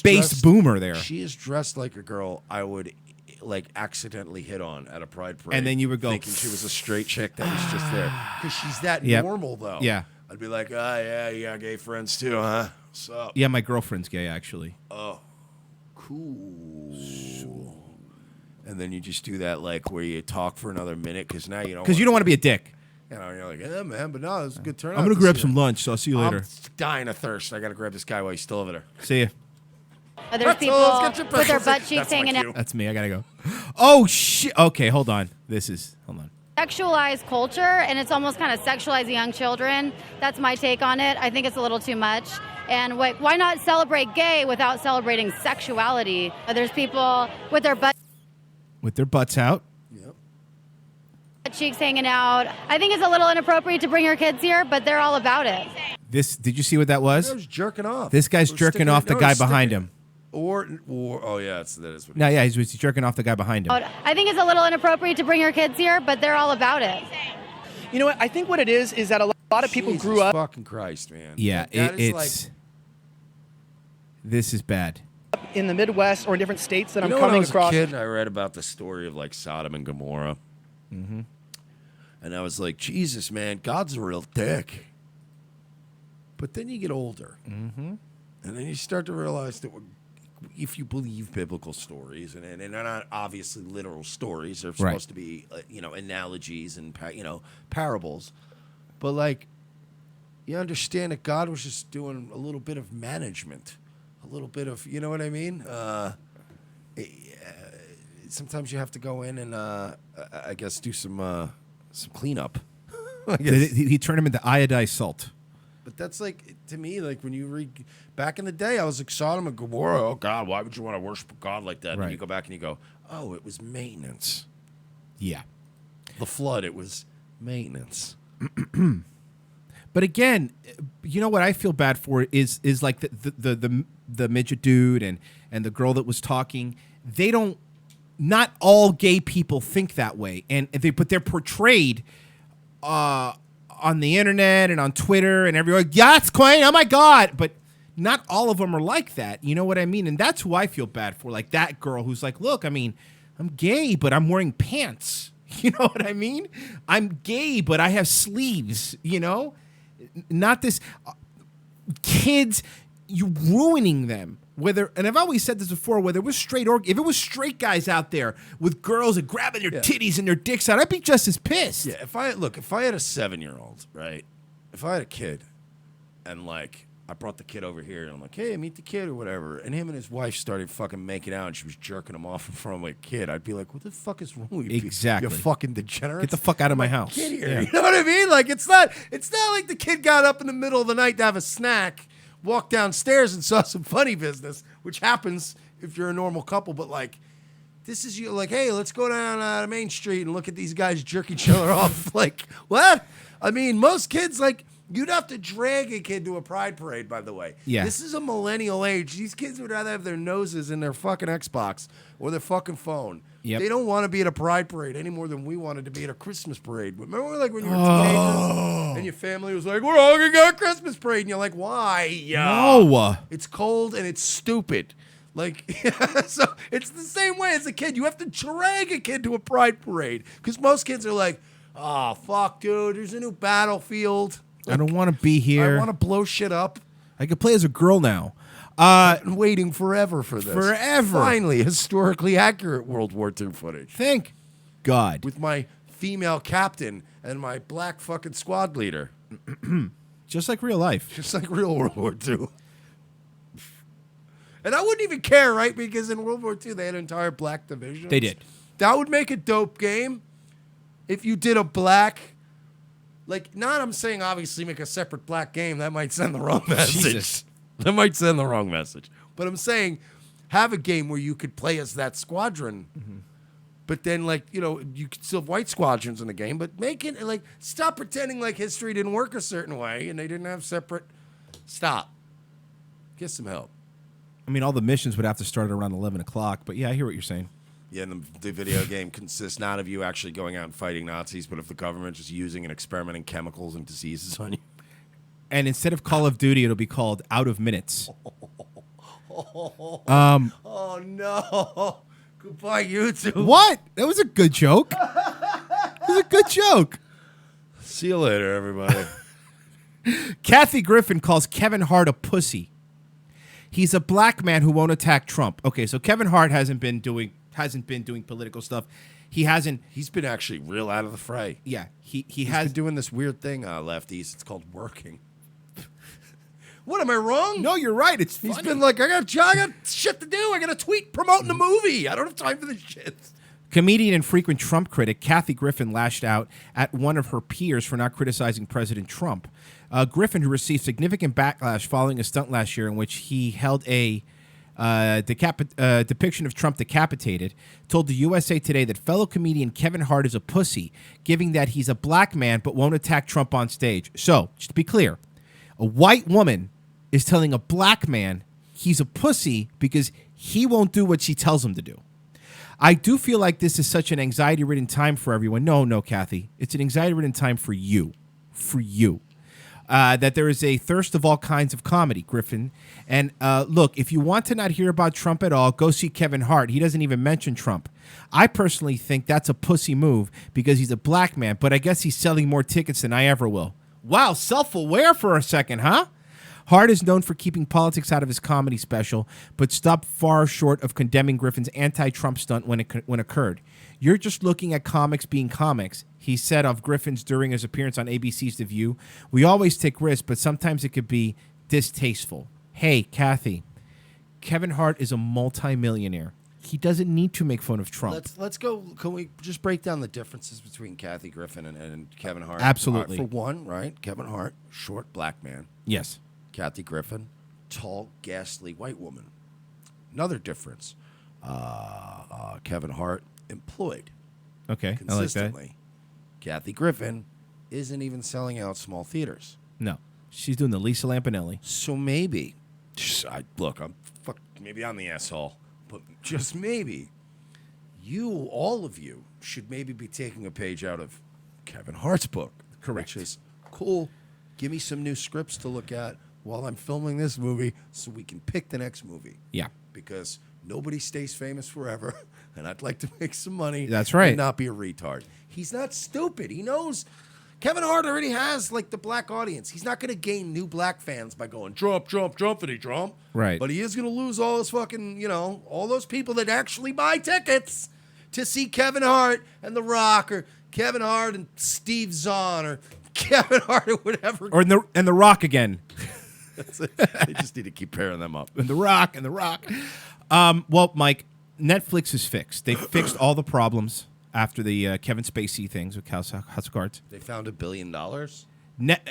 base boomer there. She is dressed like a girl I would like accidentally hit on at a pride parade. And then you would go, thinking she was a straight chick that was just there. Because she's that Yep. normal, though. Yeah. I'd be like, oh, yeah, you got gay friends too, huh? What's up? Yeah, my girlfriend's gay, actually. Oh, cool. And then you just do that, like, where you talk for another minute, because now you don't. Because you don't want to be a dick. You know, you're like, yeah, man, but no, it's a good turnout. I'm going to grab some lunch, so I'll see you later. I'm dying of thirst. I got to grab this guy while he's still over there. See ya. There's people with their butt cheeks hanging out. That's me. I got to go. Oh, shit. Okay, hold on. Hold on. Sexualized culture, and it's almost kind of sexualizing young children. That's my take on it. I think it's a little too much. And why not celebrate gay without celebrating sexuality? There's people with their butts out. Cheeks hanging out. I think it's a little inappropriate to bring your kids here, but they're all about it. Did you see what that was? I was jerking off. This guy's jerking off the guy behind him. Or oh yeah, that is what. No, yeah, he's jerking off the guy behind him. I think it's a little inappropriate to bring your kids here, but they're all about it. You know what? I think what it is that a lot of people grew up. Fucking Christ, man. Yeah, That is it's. This is bad. In the Midwest or in different states that You I'm know, when I coming was across. a kid, I read about the story of like Sodom and Gomorrah. Mm-hmm. And I was like, Jesus, man, God's a real dick. But then you get older. Mm-hmm. And then you start to realize that if you believe biblical stories, and they're not obviously literal stories, they're supposed to be, analogies and, parables. But, like, you understand that God was just doing a little bit of management. A little bit of, you know what I mean? Sometimes you have to go in and, I guess, do some cleanup. He turned him into iodized salt. But that's like, to me, like when you read, back in the day, I was like, Sodom and Gomorrah, oh God, why would you want to worship God like that? Right. And you go back and you go, oh, it was maintenance. Yeah. The flood, it was maintenance. But again, you know what I feel bad for is like the midget dude and the girl that was talking. They don't. Not all gay people think that way, but they're portrayed on the internet and on Twitter and everywhere. Yeah, it's quaint. Oh my God! But not all of them are like that. You know what I mean? And that's who I feel bad for. Like that girl who's like, look, I mean, I'm gay, but I'm wearing pants. You know what I mean? I'm gay, but I have sleeves. You know, not this kids. You're ruining them. And I've always said this before, whether it was straight or if it was straight guys out there with girls and grabbing their titties and their dicks out, I'd be just as pissed. Yeah, if I had a 7-year-old, right? If I had a kid and like I brought the kid over here and I'm like, hey, meet the kid or whatever, and him and his wife started fucking making out and she was jerking him off in front of my kid, I'd be like, what the fuck is wrong with you? Exactly. You fucking degenerate. Get the fuck out of my house. Kid here. Yeah. You know what I mean? Like it's not like the kid got up in the middle of the night to have a snack, walked downstairs and saw some funny business, which happens if you're a normal couple, but like this is you like, hey, let's go down Main Street and look at these guys jerk each other off. Like, what? I mean, most kids, like, you'd have to drag a kid to a pride parade, by the way. Yeah. This is a millennial age. These kids would rather have their noses in their fucking Xbox or their fucking phone. Yep. They don't want to be at a pride parade any more than we wanted to be at a Christmas parade. Remember, like, when you were teenagers and your family was like, we're all going to go to a Christmas parade. And you're like, why? No. It's cold and it's stupid. Like, so it's the same way as a kid. You have to drag a kid to a pride parade because most kids are like, oh, fuck, dude, there's a new Battlefield. I don't want to be here. I want to blow shit up. I could play as a girl now. I've been waiting forever for this. Forever. Finally, historically accurate World War II footage. Thank God. With my female captain and my black fucking squad leader. Just like real life. Just like real World War II. And I wouldn't even care, right? Because in World War II, they had an entire black division. They did. That would make a dope game if you did a black... Like, not I'm saying obviously make a separate black game. That might send the wrong message. Jesus. That might send the wrong message. But I'm saying have a game where you could play as that squadron. Mm-hmm. But then, like, you know, you could still have white squadrons in the game, but make it, like, stop pretending like history didn't work a certain way and they didn't have separate. Stop. Get some help. I mean, all the missions would have to start at around 11 o'clock, but yeah, I hear what you're saying. Yeah, and the video game consists not of you actually going out and fighting Nazis, but of the government just using and experimenting chemicals and diseases on you. And instead of Call of Duty, it'll be called Out of Minutes. Oh, no. Goodbye, YouTube. What? That was a good joke. That was a good joke. See you later, everybody. Kathy Griffin calls Kevin Hart a pussy. He's a black man who won't attack Trump. Okay, so Kevin Hart hasn't been doing political stuff. He's been actually real out of the fray. Yeah, he's been doing this weird thing, lefties. It's called working. What, am I wrong? No, you're right. It's funny. He's been like, I got shit to do. I got a tweet promoting the movie. I don't have time for this shit. Comedian and frequent Trump critic Kathy Griffin lashed out at one of her peers for not criticizing President Trump. Griffin, who received significant backlash following a stunt last year in which he held a depiction of Trump decapitated, told the USA Today that fellow comedian Kevin Hart is a pussy, giving that he's a black man but won't attack Trump on stage. So, just to be clear, a white woman is telling a black man he's a pussy because he won't do what she tells him to do. I do feel like this is such an anxiety-ridden time for everyone. No, Kathy. It's an anxiety-ridden time for you. For you. That there is a thirst of all kinds of comedy, Griffin. And look, if you want to not hear about Trump at all, go see Kevin Hart. He doesn't even mention Trump. I personally think that's a pussy move because he's a black man, but I guess he's selling more tickets than I ever will. Wow, self-aware for a second, huh? Hart is known for keeping politics out of his comedy special, but stopped far short of condemning Griffin's anti-Trump stunt when occurred. You're just looking at comics being comics, he said of Griffin's during his appearance on ABC's The View. We always take risks, but sometimes it could be distasteful. Hey, Kathy, Kevin Hart is a multimillionaire. He doesn't need to make fun of Trump. Let's go. Can we just break down the differences between Kathy Griffin and Kevin Hart? Absolutely. For one, right? Kevin Hart, short black man. Yes. Kathy Griffin, tall, ghastly white woman. Another difference. Kevin Hart, employed. Okay, I like that. Consistently. Kathy Griffin isn't even selling out small theaters. No, she's doing the Lisa Lampanelli. So maybe, maybe I'm the asshole, but just maybe, all of you, should maybe be taking a page out of Kevin Hart's book. Correct. Which is, cool, give me some new scripts to look at while I'm filming this movie so we can pick the next movie. Yeah. Because nobody stays famous forever, and I'd like to make some money. That's right. And not be a retard. He's not stupid. He knows. Kevin Hart already has, like, the black audience. He's not going to gain new black fans by going, Trump, Trumpity, Trump. Right. But he is going to lose all his fucking, all those people that actually buy tickets to see Kevin Hart and The Rock, or Kevin Hart and Steve Zahn, or Kevin Hart or whatever. Or and the Rock again. That's it. They just need to keep pairing them up. And The Rock. Well, Mike, Netflix is fixed. They fixed all the problems after the Kevin Spacey things with House of Cards. They found $1 billion?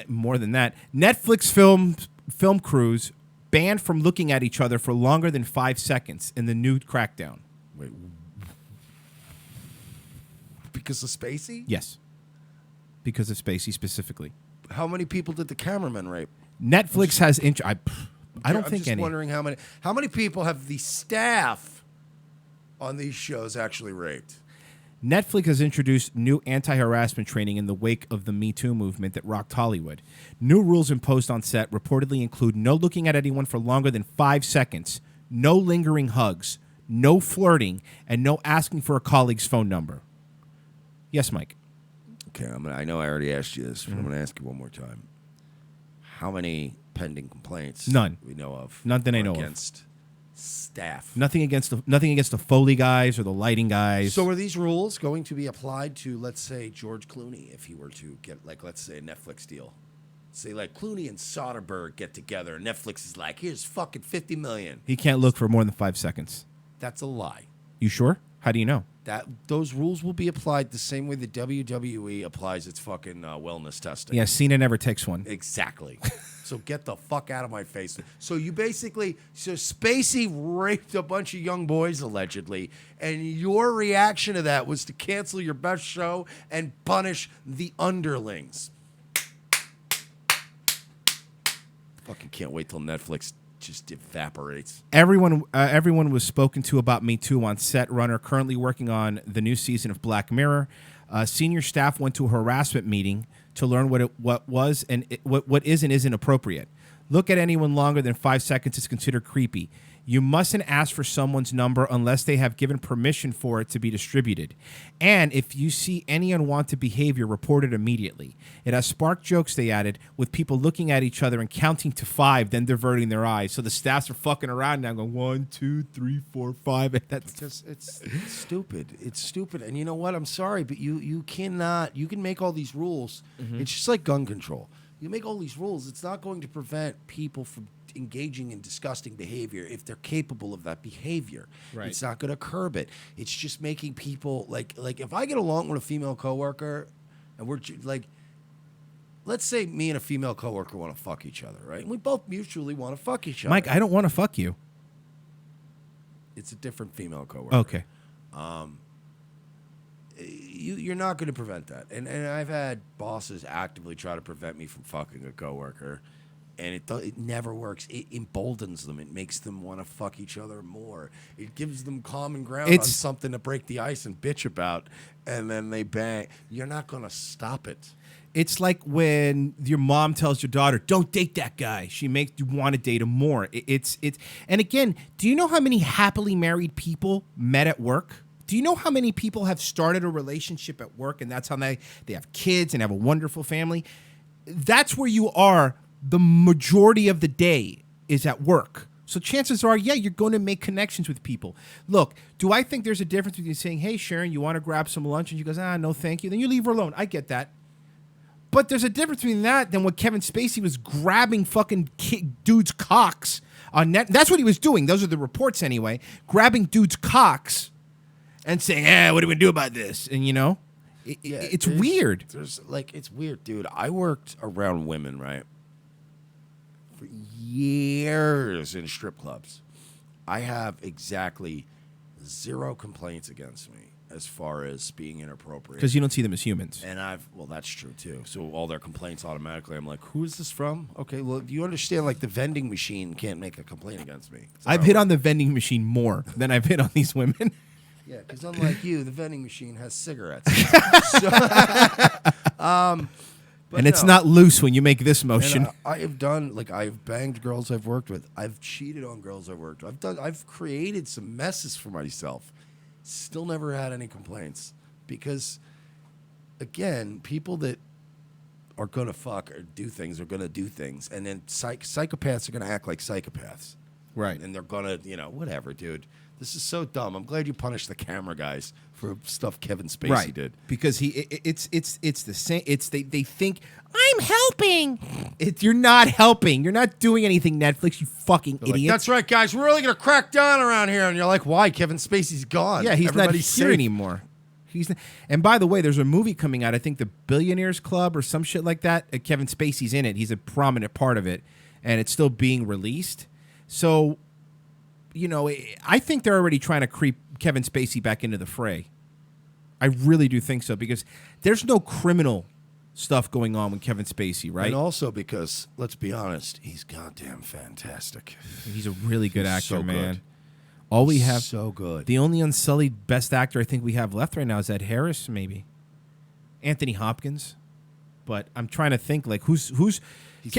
More than that. Netflix film crews banned from looking at each other for longer than 5 seconds in the new crackdown. Wait. Because of Spacey? Yes. Because of Spacey specifically. How many people did the cameraman rape? Netflix has I don't think I'm just any. wondering how many people have the staff on these shows actually raped. Netflix has introduced new anti-harassment training in the wake of the Me Too movement that rocked Hollywood. New rules imposed on set reportedly include no looking at anyone for longer than 5 seconds, no lingering hugs, no flirting, and no asking for a colleague's phone number. Yes, Mike. Okay, I know I already asked you this, but I'm going to ask you one more time. How many pending complaints? None. We know of. None that I know against staff. Nothing against the Foley guys or the lighting guys. So are these rules going to be applied to, let's say, George Clooney if he were to get, like, let's say, a Netflix deal? Say, like, Clooney and Soderbergh get together, and Netflix is like, here's fucking $50 million. He can't look for more than 5 seconds. That's a lie. You sure? How do you know? Those rules will be applied the same way the WWE applies its fucking wellness testing. Yeah, Cena never takes one. Exactly. So get the fuck out of my face. So Spacey raped a bunch of young boys allegedly, and your reaction to that was to cancel your best show and punish the underlings. Fucking can't wait till Netflix just evaporates. Everyone was spoken to about Me Too on set. Runner currently working on the new season of Black Mirror. Senior staff went to a harassment meeting to learn what was and what is and isn't appropriate. Look at anyone longer than 5 seconds is considered creepy. You mustn't ask for someone's number unless they have given permission for it to be distributed. And if you see any unwanted behavior, report it immediately. It has sparked jokes, they added, with people looking at each other and counting to 5, then diverting their eyes. So the staffs are fucking around now going 1, 2, 3, 4, 5. That's just it's stupid. It's stupid. And you know what? I'm sorry, but you can make all these rules. Mm-hmm. It's just like gun control. You make all these rules, it's not going to prevent people from engaging in disgusting behavior if they're capable of that behavior. Right. It's not going to curb it. It's just making people like if I get along with a female coworker and we're like, let's say me and a female coworker want to fuck each other, right? And we both mutually want to fuck each other. Mike, I don't want to fuck you. It's a different female coworker. Okay. You're not going to prevent that. And I've had bosses actively try to prevent me from fucking a coworker, and it never works. It emboldens them. It makes them want to fuck each other more. It gives them common ground on something to break the ice and bitch about, and then they bang. You're not going to stop it. It's like when your mom tells your daughter, "Don't date that guy." She makes you want to date him more. It's and again, do you know how many happily married people met at work? Do you know how many people have started a relationship at work and that's how they have kids and have a wonderful family? That's where you are the majority of the day is at work. So chances are, yeah, you're going to make connections with people. Look, do I think there's a difference between saying, "Hey, Sharon, you want to grab some lunch?" And she goes, "No, thank you." Then you leave her alone. I get that. But there's a difference between that than what Kevin Spacey was grabbing fucking dudes' cocks on net. That's what he was doing. Those are the reports anyway. Grabbing dudes' cocks and saying, what are we going to do about this? And, it's weird. It's weird, dude. I worked around women, right? For years in strip clubs. I have exactly 0 complaints against me as far as being inappropriate. Because you don't see them as humans. And that's true too. So all their complaints automatically, I'm like, who is this from? Okay, well, you understand, like the vending machine can't make a complaint against me. I've hit on the vending machine more than I've hit on these women. Yeah, because unlike you, the vending machine has cigarettes. And it's not loose when you make this motion. I've banged girls I've worked with. I've cheated on girls I've worked with. I've created some messes for myself. Still never had any complaints because, again, people that are gonna fuck or do things are gonna do things, and then psychopaths are gonna act like psychopaths, right? And they're gonna, whatever, dude. This is so dumb. I'm glad you punished the camera guys for stuff Kevin Spacey did. Because it's the same. They think I'm helping. You're not helping. You're not doing anything, Netflix. You fucking idiot. Like, that's right, guys. We're really gonna crack down around here. And you're like, why? Kevin Spacey's gone. Yeah, he's Everybody's not here safe. anymore. And by the way, there's a movie coming out. I think The Billionaires Club or some shit like that. Kevin Spacey's in it. He's a prominent part of it, and it's still being released. So, I think they're already trying to creep Kevin Spacey back into the fray. I really do think so, because there's no criminal stuff going on with Kevin Spacey, right? And also because, let's be honest, he's goddamn fantastic. He's a really good actor, so man. Good. All we have, so good. The only unsullied best actor I think we have left right now is Ed Harris, maybe Anthony Hopkins. But I'm trying to think, like, who's.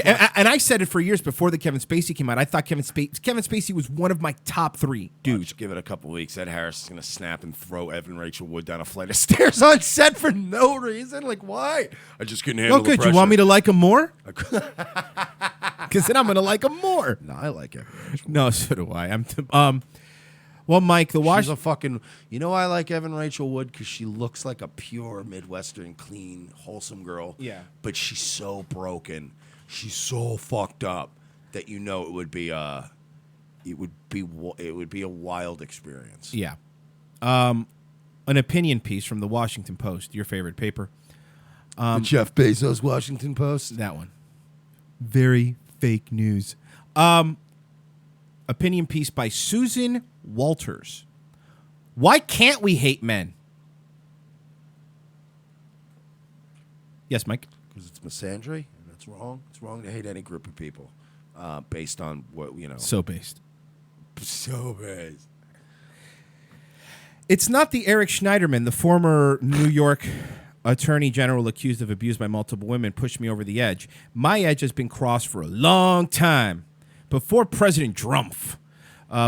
And I said it for years before the Kevin Spacey came out. I thought Kevin Spacey was one of my top 3 dudes. Give it a couple weeks. Ed Harris is going to snap and throw Evan Rachel Wood down a flight of stairs on set for no reason. Like, why? I just couldn't handle the good. pressure. You want me to like him more? Because then I'm going to like him more. No, I like Evan Rachel Wood. No, so do I. Well, Mike, she's a fucking. I like Evan Rachel Wood because she looks like a pure Midwestern, clean, wholesome girl. Yeah. But she's so broken. She's so fucked up that it would be a wild experience. Yeah. An opinion piece from the Washington Post, your favorite paper. The Jeff Bezos Washington Post. That one. Very Fake news. Opinion piece by Susan Walters. Why can't we hate men? Yes, Mike? Because it's misandry, and that's wrong. It's wrong to hate any group of people based on what, you know. So based. So based. It's not the Eric Schneiderman, the former New York attorney general accused of abuse by multiple women, pushed me over the edge. My edge has been crossed for a long time. Before President Trump,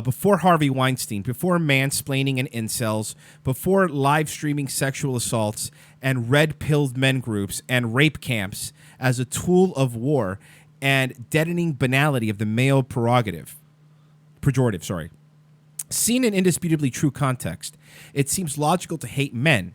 before Harvey Weinstein, before mansplaining and incels, before live streaming sexual assaults and red-pilled men groups and rape camps as a tool of war and deadening banality of the male pejorative. Seen in indisputably true context, it seems logical to hate men.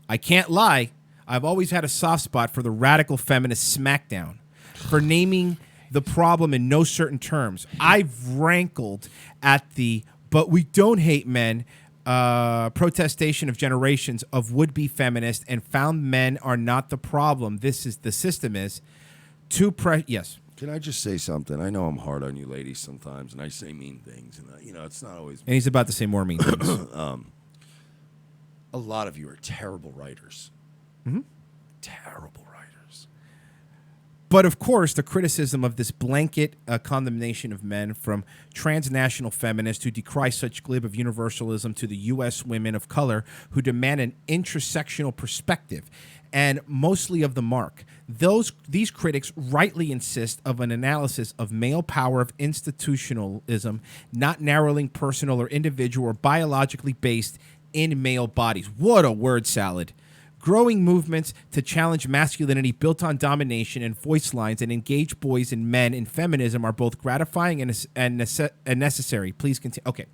I can't lie, I've always had a soft spot for the radical feminist smackdown, for naming the problem in no certain terms. I've rankled at the "but we don't hate men" protestation of generations of would-be feminists and found men are not the problem. This is the system is too yes. Can I just say something? I know I'm hard on you ladies sometimes, and I say mean things, and you know it's not always. And he's about to say more mean things. A lot of you are terrible writers. Mm-hmm. Terrible writers. But of course, the criticism of this blanket condemnation of men from transnational feminists who decry such glib of universalism to the U.S. women of color who demand an intersectional perspective and mostly of the mark. These critics rightly insist of an analysis of male power of institutionalism, not narrowing personal or individual or biologically based in male bodies. What a word salad. Growing movements to challenge masculinity built on domination and voice lines and engage boys and men in feminism are both gratifying and necessary. Please continue. Okay.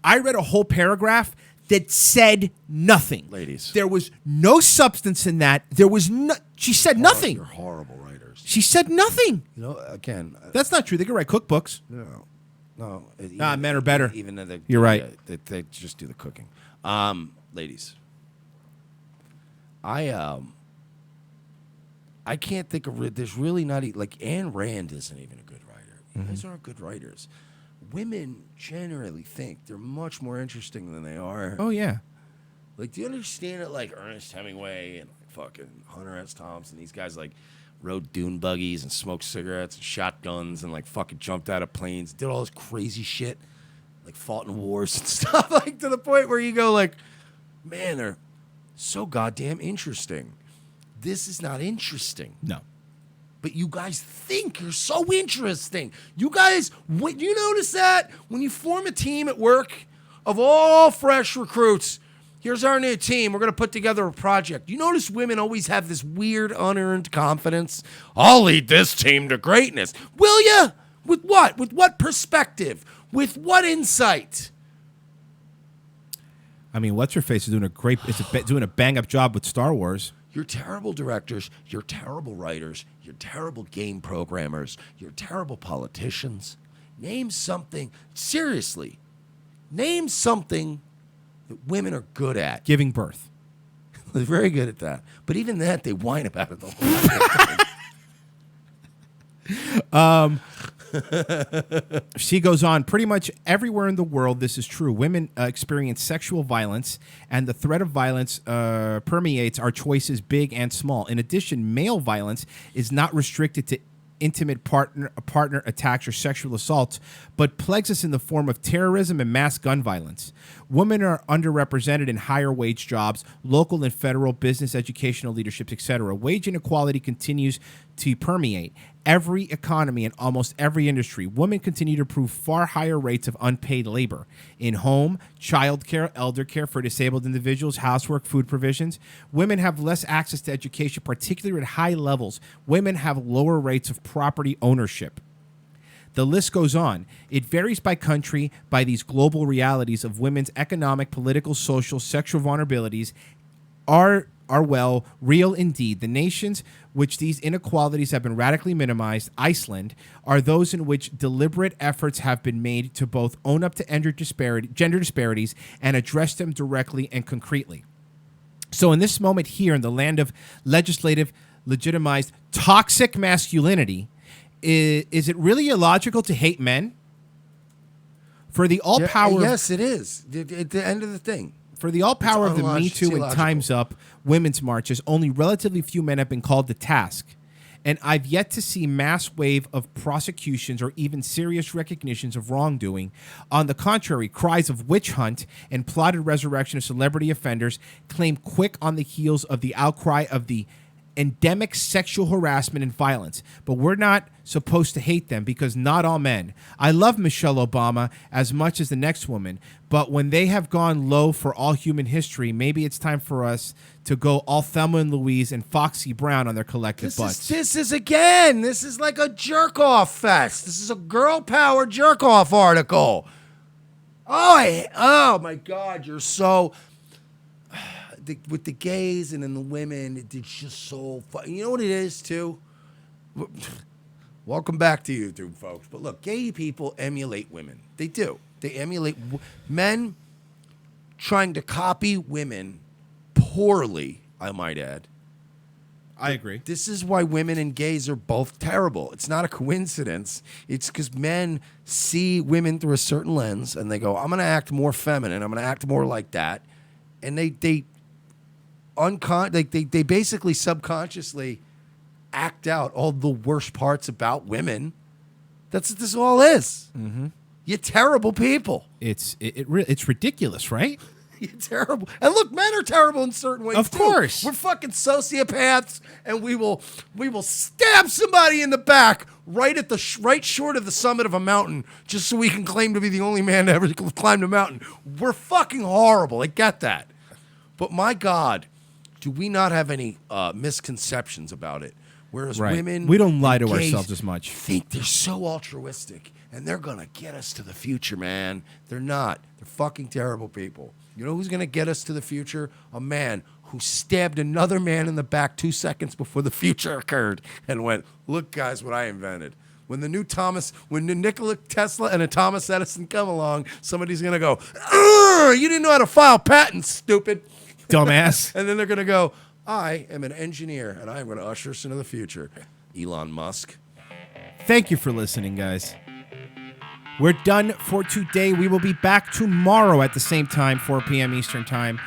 I read a whole paragraph that said nothing. Ladies. There was no substance in that. There was no. She said nothing. You're horrible writers. She said nothing. You know, again. That's not true. They can write cookbooks. No. Men are better. Even though You're right. They just do the cooking. Ladies. I can't think of there's really not like Ayn Rand isn't even a good writer. You guys aren't good writers. Women generally think they're much more interesting than they are. Oh yeah. Like, do you understand it? Like Ernest Hemingway and like fucking Hunter S. Thompson, these guys like rode dune buggies and smoked cigarettes and shotguns and like fucking jumped out of planes, did all this crazy shit, like fought in wars and stuff. Like to the point where you go like, man, they're so goddamn interesting. This is not interesting. No. But you guys think you're so interesting. You guys, you notice that? When you form a team at work of all fresh recruits, here's our new team. We're going to put together a project. You notice women always have this weird, unearned confidence. I'll lead this team to greatness. Will ya? With what? With what perspective? With what insight? I mean, what's her face is doing a bang up job with Star Wars. You're terrible directors. You're terrible writers. You're terrible game programmers. You're terrible politicians. Name something. Seriously, name something that women are good at. Giving birth. They're very good at that. But even that, they whine about it the whole time. She goes on, pretty much everywhere in the world this is true. Women experience sexual violence, and the threat of violence permeates our choices, big and small. In addition, male violence is not restricted to intimate partner attacks or sexual assaults, but plagues us in the form of terrorism and mass gun violence. Women are underrepresented in higher wage jobs, local and federal, business, educational leaderships, etc. Wage inequality continues to permeate every economy and almost every industry. Women continue to prove far higher rates of unpaid labor in home, childcare, elder care for disabled individuals, housework, food provisions. Women have less access to education, particularly at high levels. Women have lower rates of property ownership. The list goes on. It varies by country, by these global realities of women's economic, political, social, sexual vulnerabilities are real indeed. The nations which these inequalities have been radically minimized, Iceland, are those in which deliberate efforts have been made to both own up to gender disparities and address them directly and concretely. So in this moment here in the land of legislative, legitimized, toxic masculinity, is it really illogical to hate men? For the all power, yes, it is. At the end of the thing, for the all power of the Me It's Too and illogical. Time's Up women's marches, only relatively few men have been called to task. And I've yet to see mass wave of prosecutions or even serious recognitions of wrongdoing. On the contrary, cries of witch hunt and plotted resurrection of celebrity offenders claim quick on the heels of the outcry of the endemic sexual harassment and violence. But we're not supposed to hate them because not all men. I love Michelle Obama as much as the next woman, but when they have gone low for all human history, maybe it's time for us to go all Thelma and Louise and Foxy Brown on their collective butts. This is like a jerk-off fest. This is a girl power jerk-off article. Oh my God, you're so... with the gays and then the women, it's just so fun. You know what it is, too? Welcome back to YouTube, folks. But look, gay people emulate women. They do. They emulate men trying to copy women poorly, I might add. I agree. This is why women and gays are both terrible. It's not a coincidence. It's because men see women through a certain lens and they go, I'm going to act more feminine. I'm going to act more like that. And they basically subconsciously act out all the worst parts about women. That's what this all is. Mm-hmm. You're terrible people. It's ridiculous, right? You're terrible. And look, men are terrible in certain ways. Of course. We're fucking sociopaths, and we will stab somebody in the back right short of the summit of a mountain just so we can claim to be the only man to ever climb the mountain. We're fucking horrible. I get that. But my God, do we not have any misconceptions about it? Whereas women, we don't lie to and gays ourselves as much. think they're so altruistic and they're gonna get us to the future, man. They're not. They're fucking terrible people. You know who's gonna get us to the future? A man who stabbed another man in the back 2 seconds before the future occurred and went, "Look, guys, what I invented." When the Nikola Tesla and a Thomas Edison come along, somebody's gonna go, "Ugh, you didn't know how to file patents, stupid." Dumbass. And then they're going to go, I am an engineer, and I am going to usher us into the future. Elon Musk. Thank you for listening, guys. We're done for today. We will be back tomorrow at the same time, 4 p.m. Eastern Time.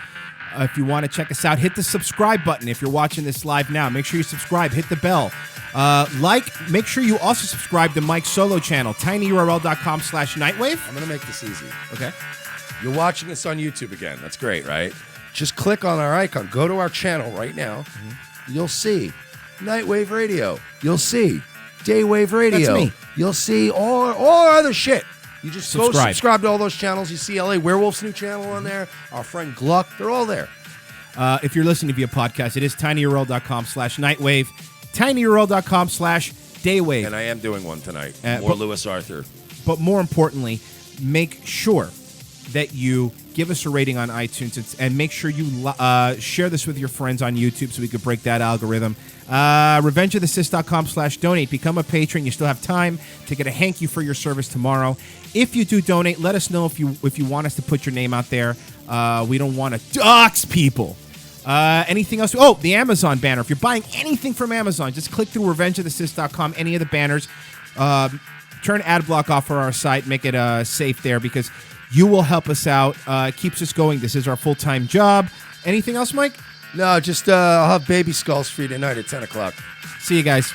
If you want to check us out, hit the subscribe button if you're watching this live now. Make sure you subscribe. Hit the bell. Make sure you also subscribe to Mike's solo channel, tinyurl.com/nightwave. I'm going to make this easy. Okay. You're watching us on YouTube again. That's great, right? Just click on our icon. Go to our channel right now. Mm-hmm. You'll see Nightwave Radio. You'll see Daywave Radio. That's me. You'll see all other shit. You just go Subscribe to all those channels. You see LA Werewolf's new channel on there. Our friend Gluck. They're all there. If you're listening via podcast, it is tinyurl.com/nightwave, tinyurl.com/daywave. And I am doing one tonight. But Lewis Arthur. But more importantly, make sure that you give us a rating on iTunes and make sure you share this with your friends on YouTube so we could break that algorithm. RevengeOfTheSith.com/donate. Become a patron. You still have time to get a hank you for your service tomorrow. If you do donate, let us know if you want us to put your name out there. We don't want to dox people. Anything else? Oh, the Amazon banner. If you're buying anything from Amazon, just click through RevengeOfTheSith.com, any of the banners. Turn ad block off for our site. Make it safe there because you will help us out. Keeps us going. This is our full-time job. Anything else, Mike? No, just I'll have Baby Skulls for you tonight at 10 o'clock. See you guys.